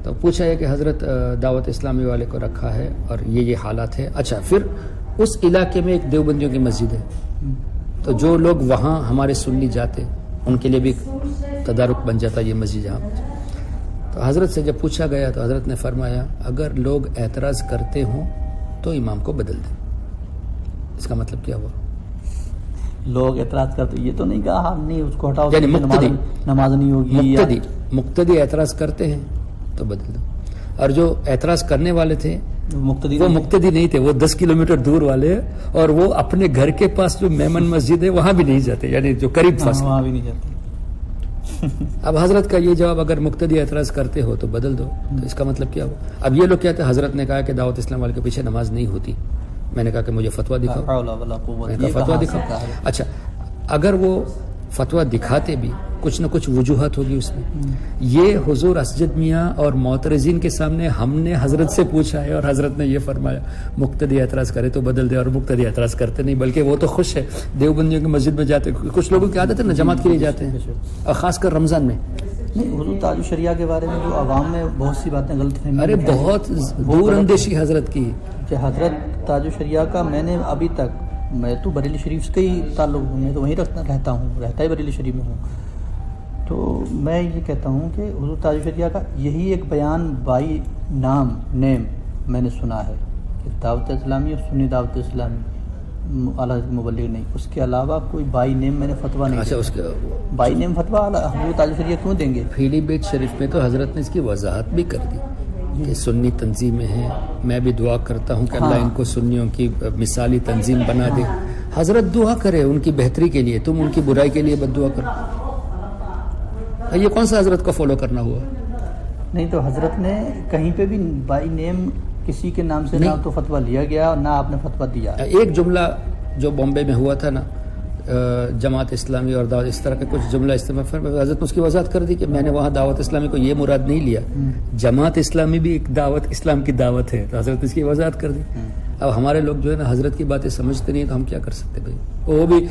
تو پوچھا ہے کہ حضرت دعوت اسلامی والے کو رکھا ہے اور یہ حالات ہے. اچھا، پھر اس علاقے میں ایک دیوبندیوں کی مسجد ہے، تو جو لوگ وہاں ہمارے سنی جاتے ان کے لیے بھی تدارک بن جاتا یہ مسجد جہاں. تو حضرت سے جب پوچھا گیا تو حضرت نے فرمایا اگر لوگ اعتراض کرتے ہوں تو امام کو بدل دیں. اس کا مطلب کیا ہوا؟ لوگ اعتراض کرتے، یہ تو نہیں کہا ہم نہیں اس کو ہٹاؤ، یعنی مقتدی نماز نہیں ہوگی، مقتدی اعتراض کرتے ہیں تو بدل دو. اور جو اعتراض کرنے والے تھے وہ مقتدی نہیں تھے، وہ 10 کلومیٹر دور والے، اور وہ اپنے گھر کے پاس جو میمن مسجد ہے وہاں بھی نہیں جاتے، یعنی جو قریب پاس وہاں بھی نہیں جاتے. اب حضرت کا یہ جواب اگر مقتدی اعتراض کرتے ہو تو بدل دو، تو اس کا مطلب کیا ہو؟ اب یہ لوگ کہتے ہیں حضرت نے کہا کہ دعوت اسلام والے کے پیچھے نماز نہیں ہوتی. میں نے کہا کہ مجھے فتویٰ دکھاؤ. میں نے کہا فتویٰ دکھاؤ. اچھا، اگر وہ فتویٰ دکھاتے بھی کچھ نہ کچھ وجوہات ہوگی اس میں. یہ حضور اسجد میاں اور معترضین کے سامنے ہم نے حضرت سے پوچھا ہے اور حضرت نے یہ فرمایا مقتدی اعتراض کرے تو بدل دے، اور مقتدی اعتراض کرتے نہیں، بلکہ وہ تو خوش ہے. دیوبندیوں کی مسجد میں جاتے، کچھ لوگوں کی عادت ہے نا جماعت کے لیے جاتے ہیں، اور خاص کر رمضان میں. نہیں، حضور تاج الشریعہ کے بارے میں جو عوام میں بہت سی باتیں غلط فہمی، ارے بہت دور اندیشی حضرت کی کہ حضرت تاج الشریعہ کا میں نے ابھی تک، میں تو بریلی شریف سے ہی تعلق ہوں، میں تو وہیں رہتا ہی بریلی شریف میں ہوں. تو میں یہ کہتا ہوں کہ حضور تاج الشریعہ کا یہی ایک بیان بائی نیم میں نے سنا ہے کہ دعوت اسلامی اور سنی دعوت اسلامی اعلیٰ حضرت مبلغ نہیں، اس کے علاوہ کوئی بائی نیم میں نے فتویٰ نہیں اچھا دیا۔ اس کے بائی نیم فتویٰ حضور تاج الشریعہ کیوں دیں گے؟ پیلی بیت شریف میں تو حضرت نے اس کی وضاحت بھی کر دی کہ سنی تنظیمیں ہیں، میں بھی دعا کرتا ہوں کہ اللہ ان کو سنیوں کی مثالی تنظیم بنا دے۔ حضرت دعا کرے ان کی بہتری کے لیے، تم ان کی برائی کے لیے بد دعا کرو۔ یہ کون سا حضرت کو فالو کرنا ہوا؟ نہیں تو حضرت نے کہیں پہ بھی بائی نیم کسی کے نام سے نہ تو فتویٰ لیا گیا اور نہ آپ نے فتویٰ دیا۔ ایک جملہ جو بامبے میں ہوا تھا نا، جماعت اسلامی اور دعوت، اس طرح کے کچھ جملہ استعمال، حضرت نے اس کی وضاحت کر دی کہ میں نے وہاں دعوت اسلامی کو یہ مراد نہیں لیا، جماعت اسلامی بھی ایک دعوت اسلام کی دعوت ہے، تو حضرت نے اس کی وضاحت کر دی۔ اب ہمارے لوگ جو ہے نا حضرت کی باتیں سمجھتے نہیں، تو ہم کیا کر سکتے بھائی؟ وہ بھی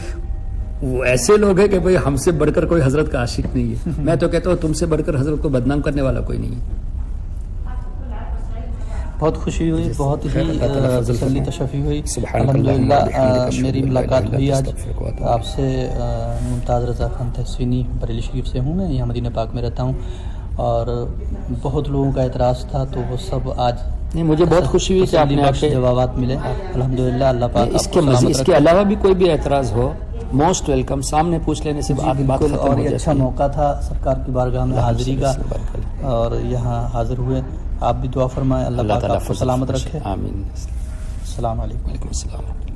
وہ ایسے لوگ ہیں کہ بھائی ہم سے بڑھ کر کوئی حضرت کا عاشق نہیں ہے۔ میں تو کہتا ہوں تم سے بڑھ کر حضرت کو بدنام کرنے والا کوئی نہیں ہے۔ بہت خوشی ہوئی، بہت ہی تسلی تشفی ہوئی۔ الحمدللہ میری ملاقات ہوئی آج آپ سے۔ ممتاز رضا خان تحسینی بریلی شریف سے ہوں، میں یہاں مدینہ پاک میں رہتا ہوں، اور بہت لوگوں کا اعتراض تھا تو وہ سب آج مجھے بہت خوشی ہوئی کہ آپ نے جوابات ملے الحمدللہ۔ اللہ پاک اس کے علاوہ بھی کوئی بھی اعتراض ہو، موسٹ ویلکم، سامنے پوچھ لینے سے بات ختم ہو اور یہ جاتی اچھا ہے۔ موقع تھا سرکار کی بارگاہ میں حاضری کا، اور یہاں حاضر ہوئے۔ آپ بھی دعا فرمائیں اللہ پاک آپ کو سلامت رکھے۔ آمین۔ السلام علیکم۔ وعلیکم السلام۔